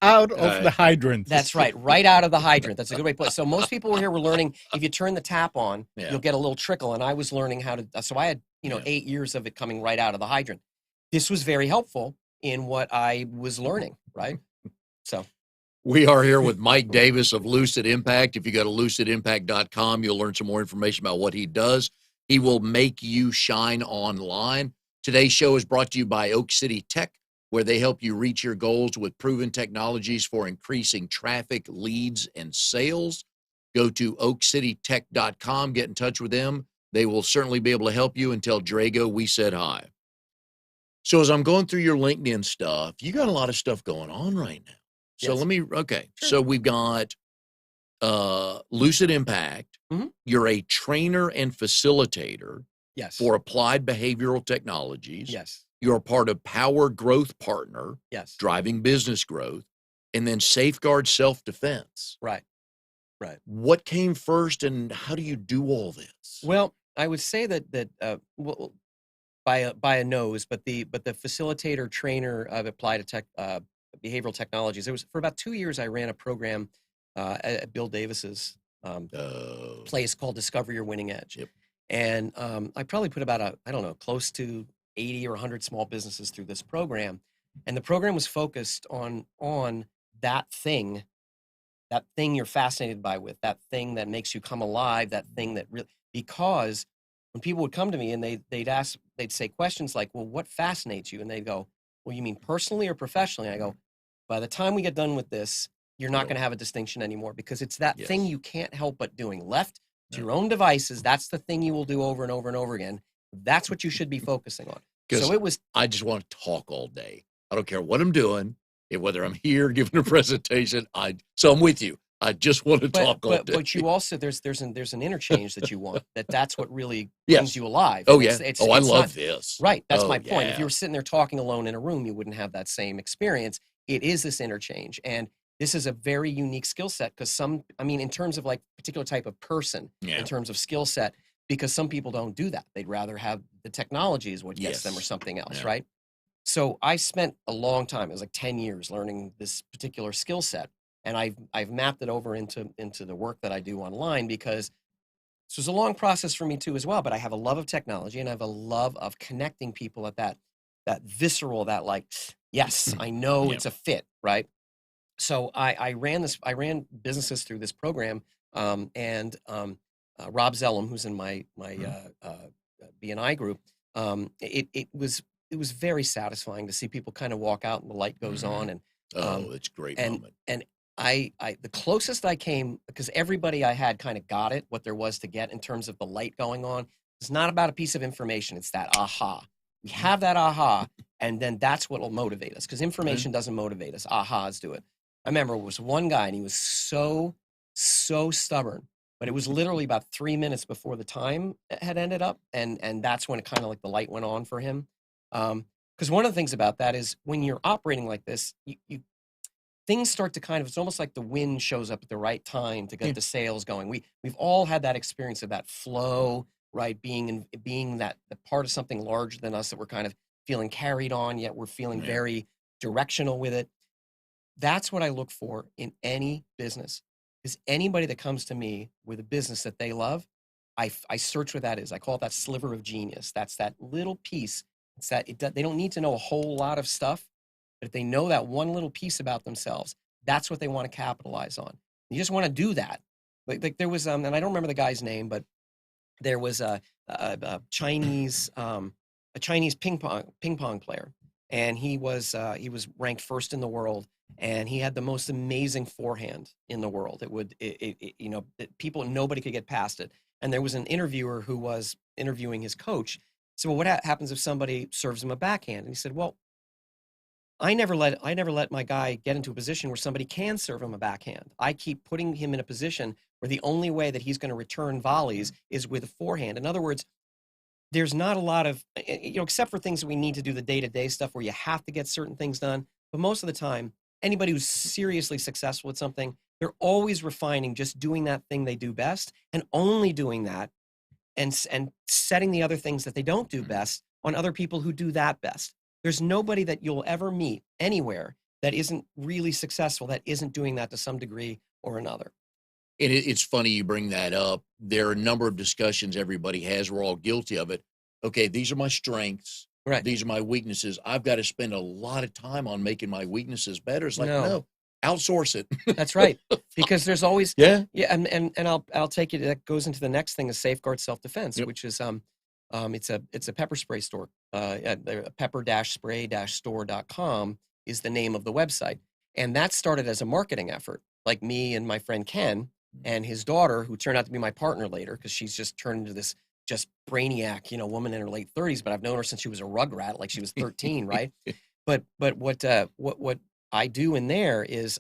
out of the hydrant.
That's right out of the hydrant. That's a good way to put it. So most people here were learning, if you turn the tap on, you'll get a little trickle, and I was learning how to, so I had 8 years of it coming right out of the hydrant. This was very helpful in what I was learning, right? So
we are here with Mike Davis of Lucid Impact. If you go to lucidimpact.com, you'll learn some more information about what he does. He will make you shine online. Today's show is brought to you by Oak City Tech, where they help you reach your goals with proven technologies for increasing traffic, leads, and sales. Go to oakcitytech.com, get in touch with them. They will certainly be able to help you, and tell Drago we said hi. So as I'm going through your LinkedIn stuff, you got a lot of stuff going on right now. So
Sure.
So we've got Lucid Impact.
Mm-hmm.
You're a trainer and facilitator for applied behavioral technologies.
Yes.
You're a part of Power Growth Partner, driving business growth, and then Safeguard Self-Defense.
Right.
What came first, and how do you do all this?
Well, I would say that by a nose, but the facilitator trainer of applied behavioral technologies. There was, for about 2 years, I ran a program at Bill Davis's place called Discover Your Winning Edge.
Yep.
And I probably put about close to 80 or 100 small businesses through this program. And the program was focused on that thing you're fascinated by, that thing that makes you come alive, that thing that really, because when people would come to me and they'd say questions like, well, what fascinates you? And they'd go, well, you mean personally or professionally? And I go, by the time we get done with this, you're not going to have a distinction anymore, because it's that thing you can't help but doing. Left to your own devices, that's the thing you will do over and over and over again. That's what you should be focusing on. So
I just want to talk all day. I don't care what I'm doing, whether I'm here giving a presentation. So I'm with you. I just want to talk all day.
But you also, there's an interchange that you want. That's what really brings you alive.
Oh, yeah. I love this.
Right. That's my point. If you were sitting there talking alone in a room, you wouldn't have that same experience. It is this interchange. And this is a very unique skill set, because in terms of like particular type of person, in terms of skill set, because some people don't do that. They'd rather have the technology is what gets them, or something else, right? So I spent a long time, it was like 10 years, learning this particular skill set. And I've mapped it over into the work that I do online, because this was a long process for me too as well. But I have a love of technology, and I have a love of connecting people at that visceral, that like, yes, I know it's a fit, right? So I ran businesses through this program, and Rob Zellum, who's in my BNI group, it was very satisfying to see people kind of walk out and the light goes on, and
it's a great moment.
And I the closest I came, because everybody I had kind of got it, what there was to get in terms of the light going on. It's not about a piece of information. It's that aha. We have that aha, and then that's what will motivate us, because information doesn't motivate us. Ahas do it. I remember it was one guy, and he was so stubborn, but it was literally about 3 minutes before the time had ended up, and that's when it kind of like the light went on for him. Because one of the things about that is when you're operating like this, you things start to kind of, it's almost like the wind shows up at the right time to get the sales going. We've all had that experience of that flow, right? Being that the part of something larger than us that we're kind of feeling carried on, yet we're feeling very directional with it. That's what I look for in any business. Is anybody that comes to me with a business that they love, I search what that is. I call it that sliver of genius. That's that little piece. It's that they don't need to know a whole lot of stuff, but if they know that one little piece about themselves, that's what they want to capitalize on. You just want to do that. Like there was, and I don't remember the guy's name, but there was a Chinese ping pong player, and he was ranked first in the world, and he had the most amazing forehand in the world. Nobody could get past it. And there was an interviewer who was interviewing his coach. So what happens if somebody serves him a backhand? And he said, well, I never let my guy get into a position where somebody can serve him a backhand. I keep putting him in a position where the only way that he's going to return volleys is with a forehand. In other words, there's not a lot of, except for things that we need to do the day-to-day stuff where you have to get certain things done. But most of the time, anybody who's seriously successful at something, they're always refining, just doing that thing they do best, and only doing that, and setting the other things that they don't do best on other people who do that best. There's nobody that you'll ever meet anywhere that isn't really successful, that isn't doing that to some degree or another.
And it's funny you bring that up. There are a number of discussions everybody has. We're all guilty of it. Okay, these are my strengths.
Right.
These are my weaknesses. I've got to spend a lot of time on making my weaknesses better. It's like, no, outsource it.
That's right. Because there's always, and I'll take it. That goes into the next thing, is safeguard self-defense, which is, it's a pepper spray store. Pepper-spray-store.com is the name of the website. And that started as a marketing effort. Like me and my friend Ken and his daughter, who turned out to be my partner later, because she's just turned into this just brainiac, woman in her late 30s, but I've known her since she was a rugrat, like she was 13, right? But what I do in there is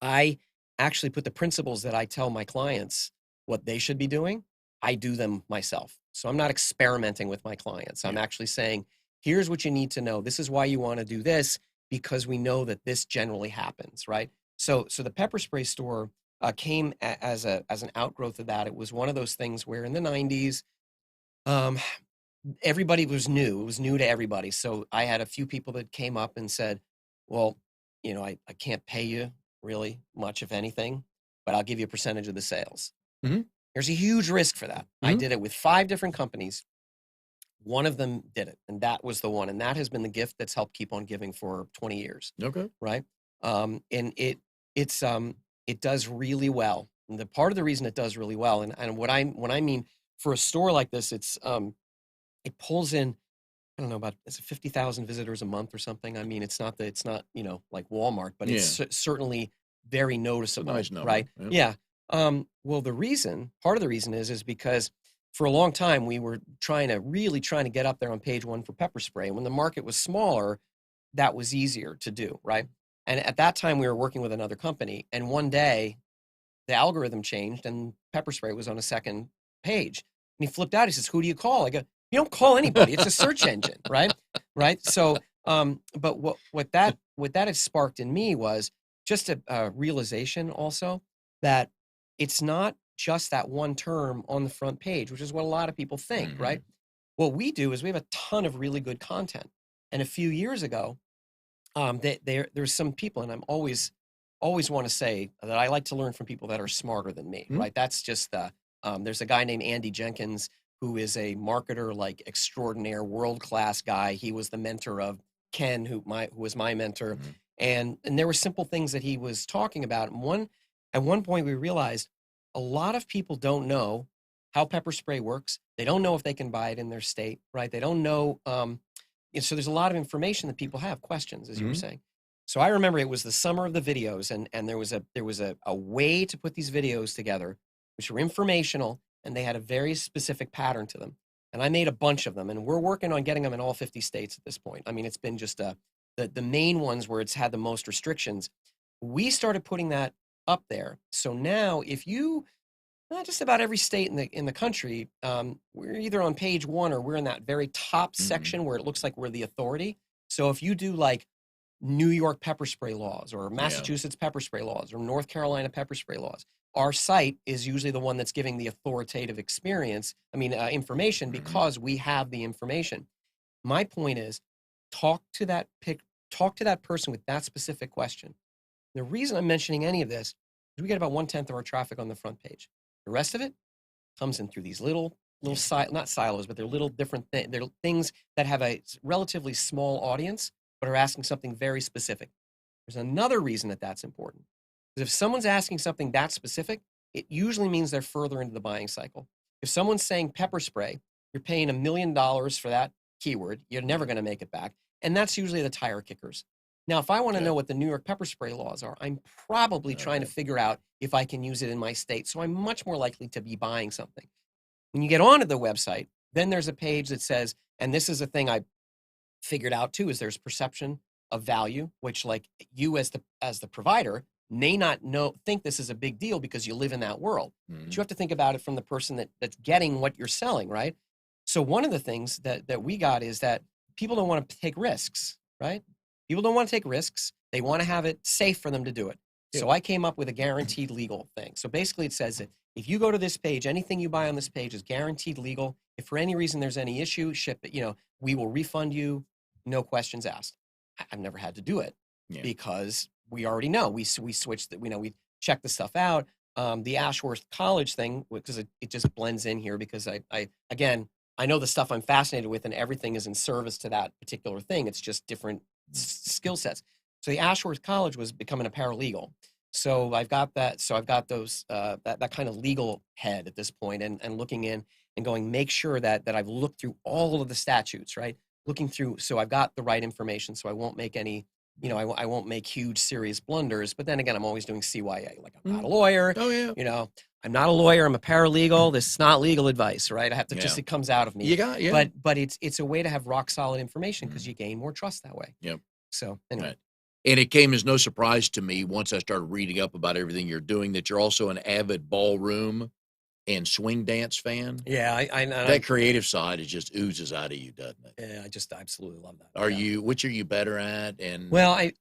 I actually put the principles that I tell my clients what they should be doing, I do them myself. So I'm not experimenting with my clients. I'm actually saying, here's what you need to know. This is why you want to do this, because we know that this generally happens, right? So the pepper spray store came as an outgrowth of that. It was one of those things where in the 90s, everybody was new. It was new to everybody. So I had a few people that came up and said, well, I can't pay you really much, if anything, but I'll give you a percentage of the sales.
Mm-hmm.
There's a huge risk for that. Mm-hmm. I did it with 5 different companies. One of them did it, and that was the one. And that has been the gift that's helped keep on giving for 20 years.
Okay.
Right. And it does really well. And the part of the reason it does really well, and what I mean for a store like this, it pulls in, I don't know, about 50,000 visitors a month or something. I mean, it's not like Walmart, but it's certainly very noticeable.
Nice number.
Right? Yeah. Well, part of the reason is because for a long time we were trying to get up there on page 1 for pepper spray. And when the market was smaller, that was easier to do, right? And at that time we were working with another company, and one day the algorithm changed and pepper spray was on a second page. And he flipped out. He says, "Who do you call?" I go, "You don't call anybody. It's a search engine, right?" Right. So, but what that had sparked in me was just a realization also that it's not just that one term on the front page, which is what a lot of people think, mm-hmm. right? What we do is we have a ton of really good content. And a few years ago, there's some people, and I'm always want to say that I like to learn from people that are smarter than me, mm-hmm. right? That's just there's a guy named Andy Jenkins who is a marketer, like extraordinaire, world-class guy. He was the mentor of Ken, who was my mentor. Mm-hmm. And there were simple things that he was talking about. And at one point we realized a lot of people don't know how pepper spray works. They don't know if they can buy it in their state, right? They don't know. So there's a lot of information that people have, questions, as mm-hmm. you were saying. So I remember it was the summer of the videos, and there was a way to put these videos together, which were informational, and they had a very specific pattern to them. and I made a bunch of them, and we're working on getting them in all 50 states at this point. I mean, it's been just the main ones where it's had the most restrictions. We started putting that up there. So now if you, just about every state in the country, we're either on page 1 or we're in that very top section where it looks like we're the authority. So if you do like New York pepper spray laws or Massachusetts pepper spray laws or North Carolina pepper spray laws, our site is usually the one that's giving the authoritative information because we have the information. My point is, talk to that person with that specific question. The reason I'm mentioning any of this is we get about 1/10 of our traffic on the front page. The rest of it comes in through these little not silos, but they're little different things. They're things that have a relatively small audience, but are asking something very specific. There's another reason that that's important. Because if someone's asking something that specific, it usually means they're further into the buying cycle. If someone's saying pepper spray, you're paying $1 million for that keyword. You're never going to make it back. And that's usually the tire kickers. Now, if I want to know what the New York pepper spray laws are, I'm probably trying to figure out if I can use it in my state. So I'm much more likely to be buying something. When you get onto the website, then there's a page that says, and this is a thing I figured out too, is there's perception of value, which like you as the provider may not think this is a big deal because you live in that world. But you have to think about it from the person that's getting what you're selling, right? So one of the things that we got is that people don't want to take risks, right? People don't want to take risks. They want to have it safe for them to do it. So I came up with a guaranteed legal thing. So basically it says that if you go to this page, anything you buy on this page is guaranteed legal. If for any reason there's any issue, ship it, we will refund you, no questions asked. I've never had to do it because we already know. We switched, we check the stuff out. The Ashworth College thing, because it just blends in here because I know the stuff I'm fascinated with and everything is in service to that particular thing. It's just different skill sets. So the Ashworth College was becoming a paralegal. So I've got that. So I've got those, that kind of legal head at this point and looking in and going, make sure that I've looked through all of the statutes, right? Looking through, so I've got the right information. So I won't make any, I won't make huge serious blunders, but then again, I'm always doing CYA. Like I'm not a lawyer.
Oh yeah.
I'm not a lawyer. I'm a paralegal. This is not legal advice, right? I have to it comes out of me.
You got,
But it's a way to have rock solid information because you gain more trust that way.
Yep.
So anyway.
Right. And it came as no surprise to me once I started reading up about everything you're doing that you're also an avid ballroom and swing dance fan.
Yeah,
that creative side is just oozes out of you, doesn't it?
Yeah, I just absolutely love that.
Which are you better at? And
well, I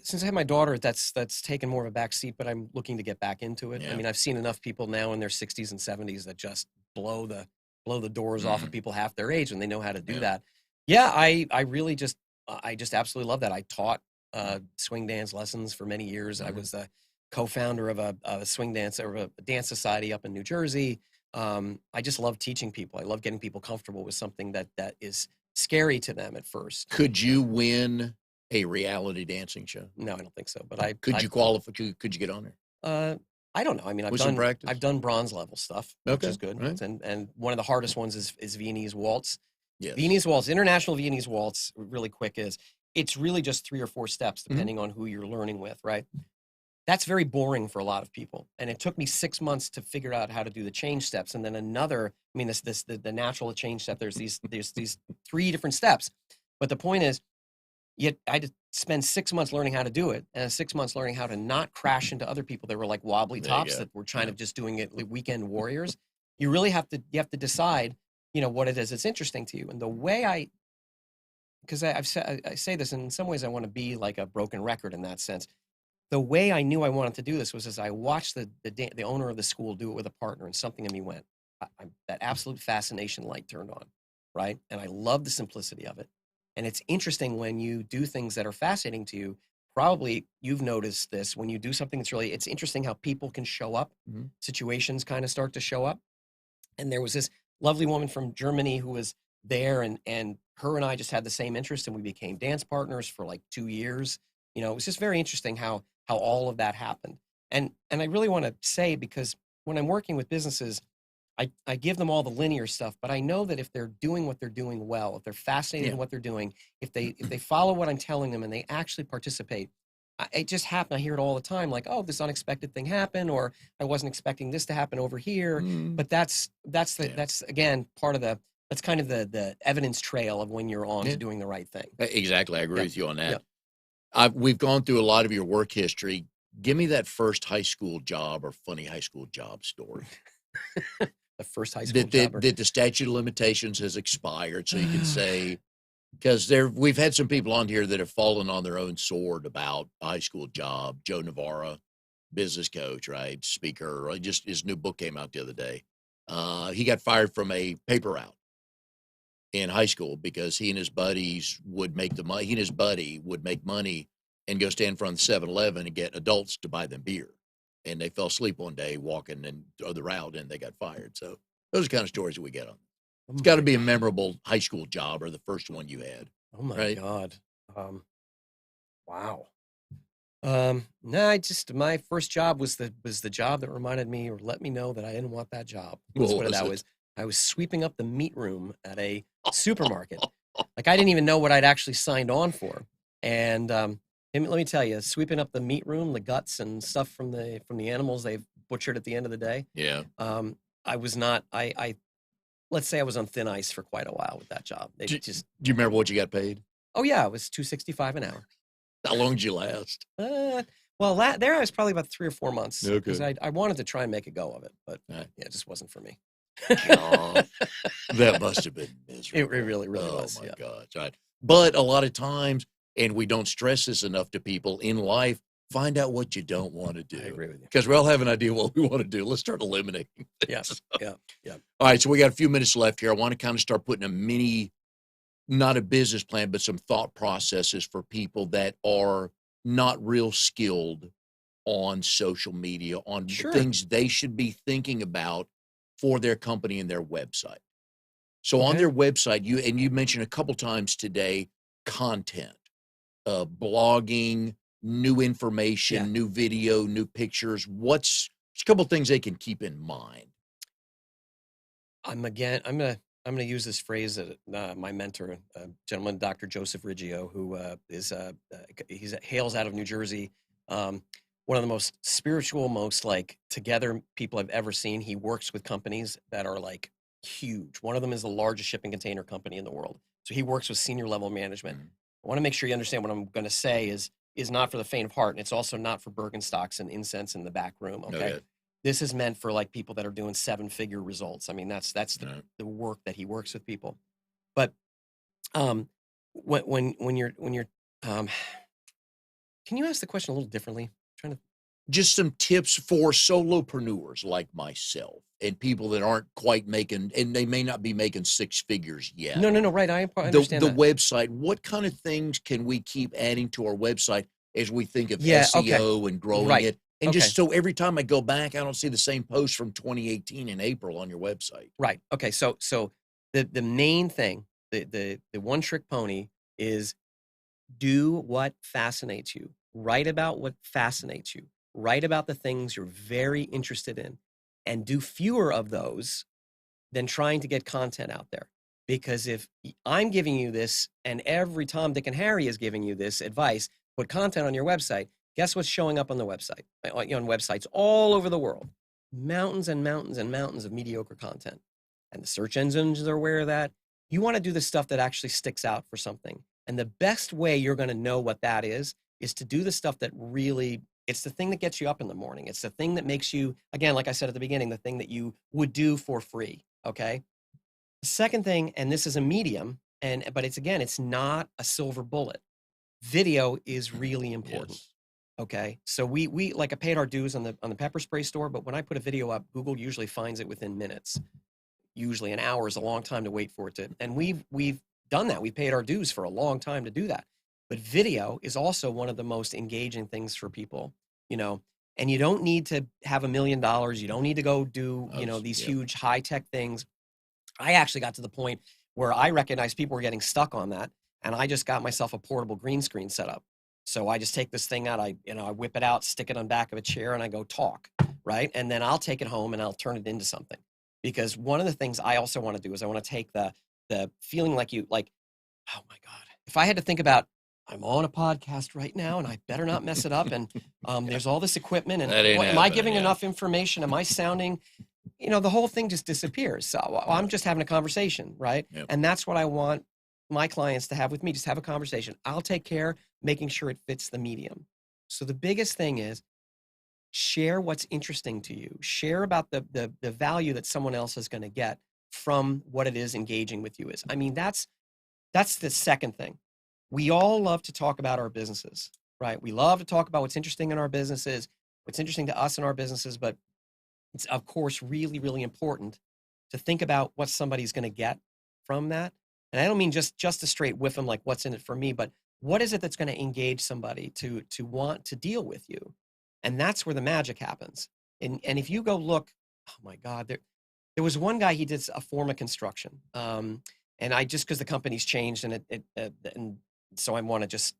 since I have my daughter, that's taken more of a back seat, but I'm looking to get back into it. Yeah. I mean, I've seen enough people now in their 60s and 70s that just blow the doors off of people half their age, and they know how to do that. Yeah, I really just absolutely love that. I taught swing dance lessons for many years. I was the co-founder of a swing dance or a dance society up in New Jersey. I just love teaching people. I love getting people comfortable with something that is scary to them at first.
Could you win a reality dancing show?
No, I don't think so. But
could you qualify? Could you get on there?
I don't know. I mean, I've done bronze level stuff, which is good. Right. And one of the hardest ones is Viennese waltz. Yes. Viennese waltz, international Viennese waltz, really quick it's really just 3 or 4 steps depending on who you're learning with, right? That's very boring for a lot of people. And it took me 6 months to figure out how to do the change steps. And then the natural change step, there's these 3 different steps. But the point is, I had to spend 6 months learning how to do it and 6 months learning how to not crash into other people that were like wobbly tops that were trying to just doing it like weekend warriors. You really have to decide, what it is that's interesting to you. And the way because I say this, in some ways I want to be like a broken record in that sense. The way I knew I wanted to do this was as I watched the owner of the school do it with a partner, and something in me went, that absolute fascination light turned on, right? And I love the simplicity of it. And it's interesting when you do things that are fascinating to you. Probably you've noticed this when you do something it's interesting how people can show up. Situations kind of start to show up. And there was this lovely woman from Germany who was there, and her and I just had the same interest, and we became dance partners for like 2 years. It was just very interesting how all of that happened. And I really want to say, because when I'm working with businesses, I give them all the linear stuff, but I know that if they're doing what they're doing well, if they're fascinated in what they're doing, if they follow what I'm telling them and they actually participate, it just happened. I hear it all the time, like, oh, this unexpected thing happened, or I wasn't expecting this to happen over here. But that's again part of the That's kind of the evidence trail of when you're on to doing the right thing.
Exactly. I agree
Yep.
with you on that.
Yep.
We've gone through a lot of your work history. Give me that first high school job or funny high school job story.
The first high school job.
That the statute of limitations has expired, so you can say, because we've had some people on here that have fallen on their own sword about a high school job. Joe Navarra, business coach, right? Speaker, right? Just his new book came out the other day. He got fired from a paper route in high school because he and his buddies would make the money. He and his buddy would make money and go stand in front of the 7-Eleven and get adults to buy them beer. And they fell asleep one day walking the route and they got fired. So those are the kind of stories that we get on. It's got to be a memorable high school job or the first one you had.
Oh my
right?
God. Wow. No, my first job was the job that reminded me or let me know that I didn't want that job. I was sweeping up the meat room at a supermarket. Like I didn't even know what I'd actually signed on for. And let me tell you, sweeping up the meat room, the guts and stuff from the animals they've butchered at the end of the day.
Yeah.
I was not. Let's say I was on thin ice for quite a while with that job.
Do you remember what you got paid?
Oh yeah, it was $2.65 an hour.
How long did you last?
Well, there I was probably about 3 or 4 months because
Okay.
I wanted to try and make a go of it, but
Right.
yeah, it just wasn't for me.
God, that must have been
It
miserable.
really was.
Oh my
Yeah.
God. Right. But a lot of times, and we don't stress this enough to people in life, find out what you don't want to do.
I agree with you.
Because we all have an idea what we want to do. Let's start eliminating things.
Yeah.
All right. So we got a few minutes left here. I want to kind of start putting a mini, not a business plan, but some thought processes for people that are not real skilled on social media, on
Sure.
things they should be thinking about for their company and their website. So on
Okay.
their website, you mentioned a couple times today, content, blogging, new information,
Yeah.
new video, new pictures. What's a couple things they can keep in mind?
I'm gonna use this phrase that my mentor, gentleman, Dr. Joseph Riggio, who hails out of New Jersey. One of the most spiritual, most like together people I've ever seen. He works with companies that are like huge. One of them is the largest shipping container company in the world. So he works with senior level management.
Mhm.
I want to make sure you understand what I'm going to say is not for the faint of heart, and it's also not for Birkenstocks and incense in the back room. Okay.
Okay.
This is meant for like people that are doing 7-figure results. I mean, that's
Right.
the work that he works with people. But when you're can you ask the question a little differently? I'm trying to.
Just some tips for solopreneurs like myself and people that aren't quite making, and they may not be making 6 figures yet.
No, right. I
The
understand that.
website, what kind of things can we keep adding to our website as we think of
Yeah, okay.
SEO and growing
Right.
it? And
Okay.
just so every time I go back, I don't see the same post from 2018 in April on your website.
Right. Okay. So the main thing, the one trick pony is do what fascinates you. Write about what fascinates you. Write about the things you're very interested in, and do fewer of those than trying to get content out there. Because if I'm giving you this, and every Tom, Dick, and Harry is giving you this advice, put content on your website. Guess what's showing up on the website? On websites all over the world, mountains and mountains and mountains of mediocre content, and the search engines are aware of that. You want to do the stuff that actually sticks out for something, and the best way you're going to know what that is to do the stuff that really. It's the thing that gets you up in the morning. It's the thing that makes you, again, like I said at the beginning, the thing that you would do for free. Okay. The second thing, and this is a medium, but it's not a silver bullet. Video is really important.
Yes.
Okay. So we like I paid our dues on the pepper spray store, but when I put a video up, Google usually finds it within minutes. Usually an hour is a long time to wait for it to, and we've done that. We paid our dues for a long time to do that. But video is also one of the most engaging things for people, and you don't need to have $1 million. You don't need to go do, these huge high tech things. I actually got to the point where I recognized people were getting stuck on that. And I just got myself a portable green screen set up. So I just take this thing out, I whip it out, stick it on the back of a chair, and I go talk, right? And then I'll take it home and I'll turn it into something. Because one of the things I also want to do is I want to take the feeling like oh my God, if I had to think about, I'm on a podcast right now and I better not mess it up. And there's all this equipment and
That ain't
am I
happening,
giving
yeah.
enough information? Am I sounding, the whole thing just disappears. So I'm just having a conversation, right?
Yep.
And that's what I want my clients to have with me. Just have a conversation. I'll take care making sure it fits the medium. So the biggest thing is share what's interesting to you. Share about the value that someone else is going to get from what it is engaging with you is. I mean, that's the second thing. We all love to talk about our businesses, right? We love to talk about what's interesting in our businesses, what's interesting to us in our businesses, but it's of course really, really important to think about what somebody's going to get from that. And I don't mean just a straight whiff them like what's in it for me, but what is it that's going to engage somebody to want to deal with you? And that's where the magic happens. And if you go look, oh my God, there was one guy, he did a form of construction. And I just, because the company's changed and so I want to just,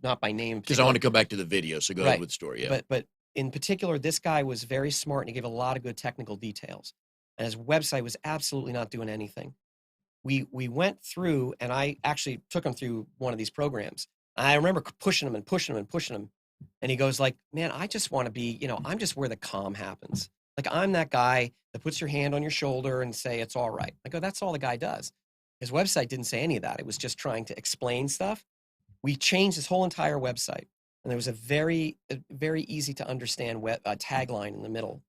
not by name.
Because I want to come back to the video. So go ahead with the story. Yeah.
But in particular, this guy was very smart and he gave a lot of good technical details. And his website was absolutely not doing anything. We went through, and I actually took him through one of these programs. I remember pushing him and pushing him and pushing him. And he goes like, man, I just want to be, I'm just where the calm happens. Like I'm that guy that puts your hand on your shoulder and say, it's all right. I go, that's all the guy does. His website didn't say any of that. It was just trying to explain stuff. We changed his whole entire website. And there was a very easy to understand tagline in the middle.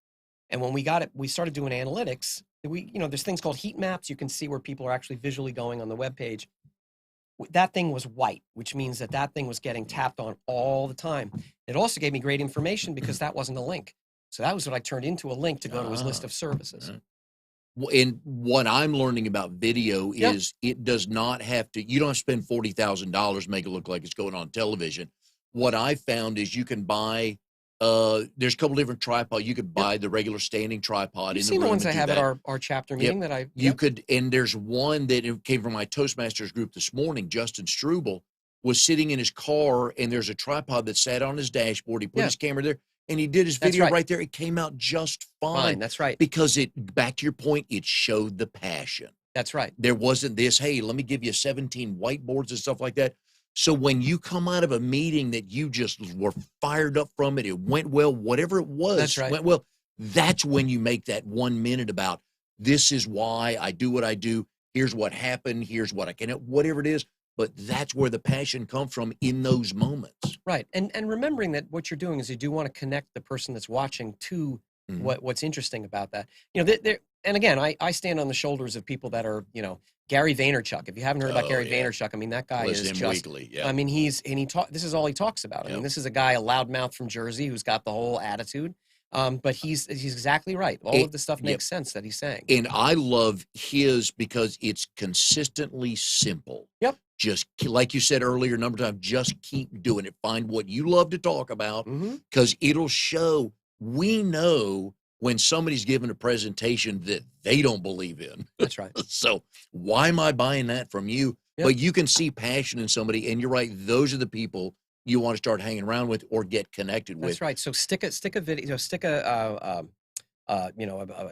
And when we got it, we started doing analytics. There's things called heat maps. You can see where people are actually visually going on the web page. That thing was white, which means that thing was getting tapped on all the time. It also gave me great information because that wasn't a link. So that was what I turned into a link to go to his list of services.
And what I'm learning about video is it does not have to, you don't have to spend $40,000 to make it look like it's going on television. What I found is you can buy, there's a couple different tripods. You could buy the regular standing tripod.
You've seen the ones I have at our chapter meeting that
you could, and there's one that came from my Toastmasters group this morning. Justin Struble was sitting in his car and there's a tripod that sat on his dashboard. He put his camera there and he did his video right there. It came out just fine.
That's right.
Because back to your point, it showed the passion.
That's right.
There wasn't this, hey, let me give you 17 whiteboards and stuff like that. So when you come out of a meeting that you just were fired up from it went well, whatever it was, went well, that's when you make that 1 minute about this is why I do what I do. Here's what happened. Here's what I can, whatever it is. But that's where the passion comes from in those moments.
Right. And remembering that what you're doing is you do want to connect the person that's watching to what's interesting about that. And again, I stand on the shoulders of people that are, Gary Vaynerchuk. If you haven't heard about Gary Vaynerchuk, I mean, that guy is just,
weekly,
I mean, this is all he talks about. I mean, this is a guy, a loudmouth from Jersey who's got the whole attitude. But he's exactly right. All of the stuff makes sense that he's saying.
And I love his because it's consistently simple.
Yep.
Just like you said earlier, a number of times, just keep doing it. Find what you love to talk about because it'll show. We know when somebody's giving a presentation that they don't believe in.
That's right.
So why am I buying that from you? Yep. But you can see passion in somebody, and you're right. Those are the people you want to start hanging around with or get connected with.
That's right. So stick a video, stick a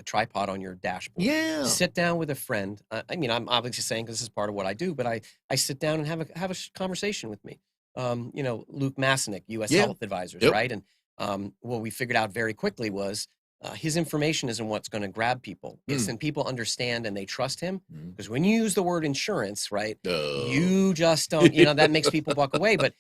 tripod on your dashboard.
Yeah.
Sit down with a friend. I mean, I'm obviously saying because this is part of what I do, but I sit down and have a conversation with me. Luke Masanick, U.S. Health Advisors, right? And what we figured out very quickly was his information isn't what's going to grab people. It's when people understand and they trust him. Because when you use the word insurance, right, you just don't, that makes people walk away. But,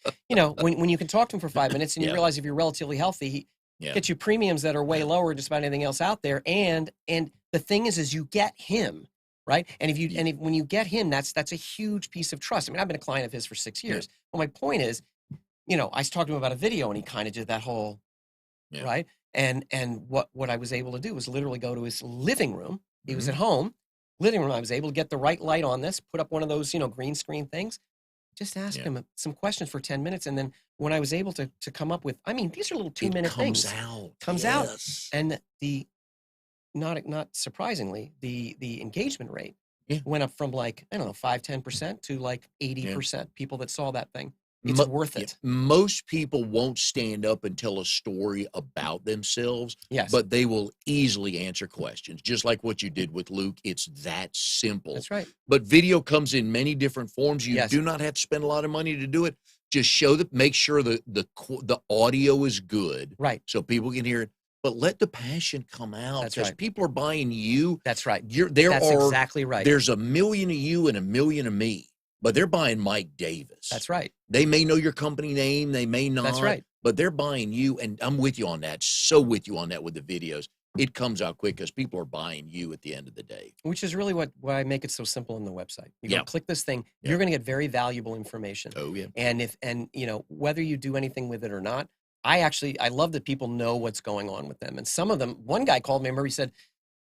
when you can talk to him for 5 minutes and you realize if you're relatively healthy, he gets you premiums that are way lower than just about anything else out there. And the thing is you get him, right? And when you get him, that's a huge piece of trust. I mean, I've been a client of his for 6 years. But my point is, I talked to him about a video and he kind of did that whole, right? And what I was able to do was literally go to his living room. He was at home, living room. I was able to get the right light on this, put up one of those, green screen things, just ask him some questions for 10 minutes. And then when I was able to come up with, I mean, these are little 2-minute things. Comes out. And not surprisingly, the engagement rate went up from 5-10% to 80% people that saw that thing. It's worth it.
Most people won't stand up and tell a story about themselves, but they will easily answer questions, just like what you did with Luke. It's that simple.
That's right.
But video comes in many different forms. You do not have to spend a lot of money to do it. Just make sure the audio is good,
right?
So people can hear it. but let the passion come out.
That's
because
right.
people are buying you.
That's right.
That's
exactly right.
There's 1 million of you and 1 million of me, but they're buying Mike Davis.
That's right.
They may know your company name, they may not.
That's right.
But they're buying you, and I'm with you on that. So with you on that with the videos. It comes out quick because people are buying you at the end of the day.
Which is really why I make it so simple on the website. You go click this thing, you're going to get very valuable information.
Oh yeah.
And you know, whether you do anything with it or not, I love that people know what's going on with them. And some of them, one guy called me, I remember he said,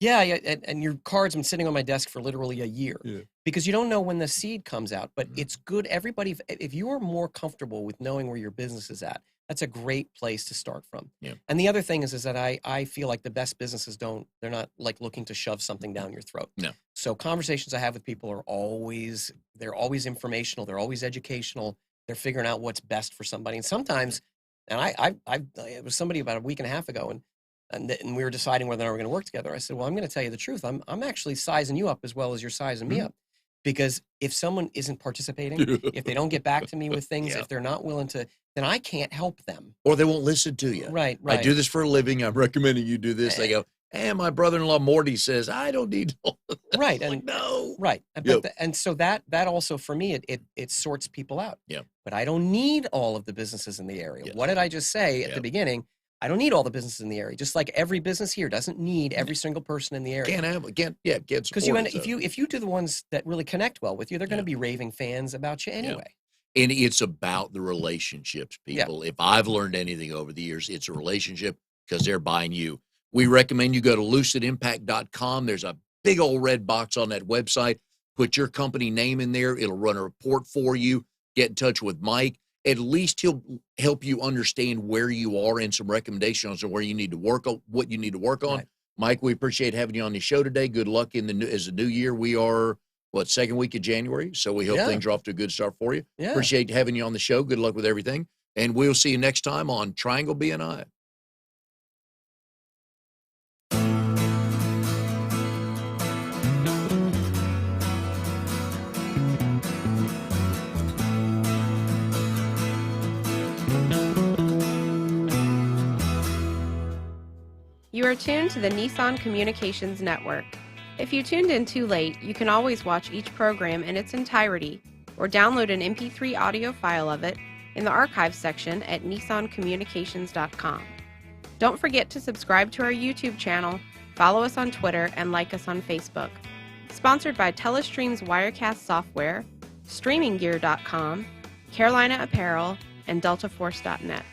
yeah, and your card's been sitting on my desk for literally a year.
Yeah.
Because you don't know when the seed comes out, but it's good. Everybody, if you're more comfortable with knowing where your business is at, that's a great place to start from.
Yeah.
And the other thing is that I feel like the best businesses they're not like looking to shove something down your throat.
No.
So conversations I have with people are always informational. They're always educational. They're figuring out what's best for somebody. And sometimes, and it was somebody about a week and a half ago, and we were deciding whether or not we're going to work together. I said, well, I'm going to tell you the truth. I'm actually sizing you up as well as you're sizing me up. Because if someone isn't participating, if they don't get back to me with things, if they're not willing to, then I can't help them.
Or they won't listen to you.
Right.
I do this for a living. I'm recommending you do this. They go, my brother-in-law Morty says, I don't need to.
Right.
And like, no.
Right. But and so that also for me, it sorts people out.
Yeah.
But I don't need all of the businesses in the area. What did I just say at the beginning? I don't need all the businesses in the area. Just like every business here doesn't need every single person in the area.
Can't
because if you do the ones that really connect well with you, they're going to be raving fans about you anyway.
And it's about the relationships, people. If I've learned anything over the years, it's a relationship because they're buying you. We recommend you go to lucidimpact.com. There's a big old red box on that website. Put your company name in there. It'll run a report for you. Get in touch with Mike. At least he'll help you understand where you are and some recommendations on where you need to work on, what you need to work on. Right. Mike, we appreciate having you on the show today. Good luck as the new year. We are, second week of January. So we hope things are off to a good start for you. Yeah. Appreciate having you on the show. Good luck with everything. And we'll see you next time on Triangle BNI.
You are tuned to the Nissan Communications Network. If you tuned in too late, you can always watch each program in its entirety or download an MP3 audio file of it in the archives section at nissancommunications.com. Don't forget to subscribe to our YouTube channel, follow us on Twitter, and like us on Facebook. Sponsored by Telestream's Wirecast software, StreamingGear.com, Carolina Apparel, and DeltaForce.net.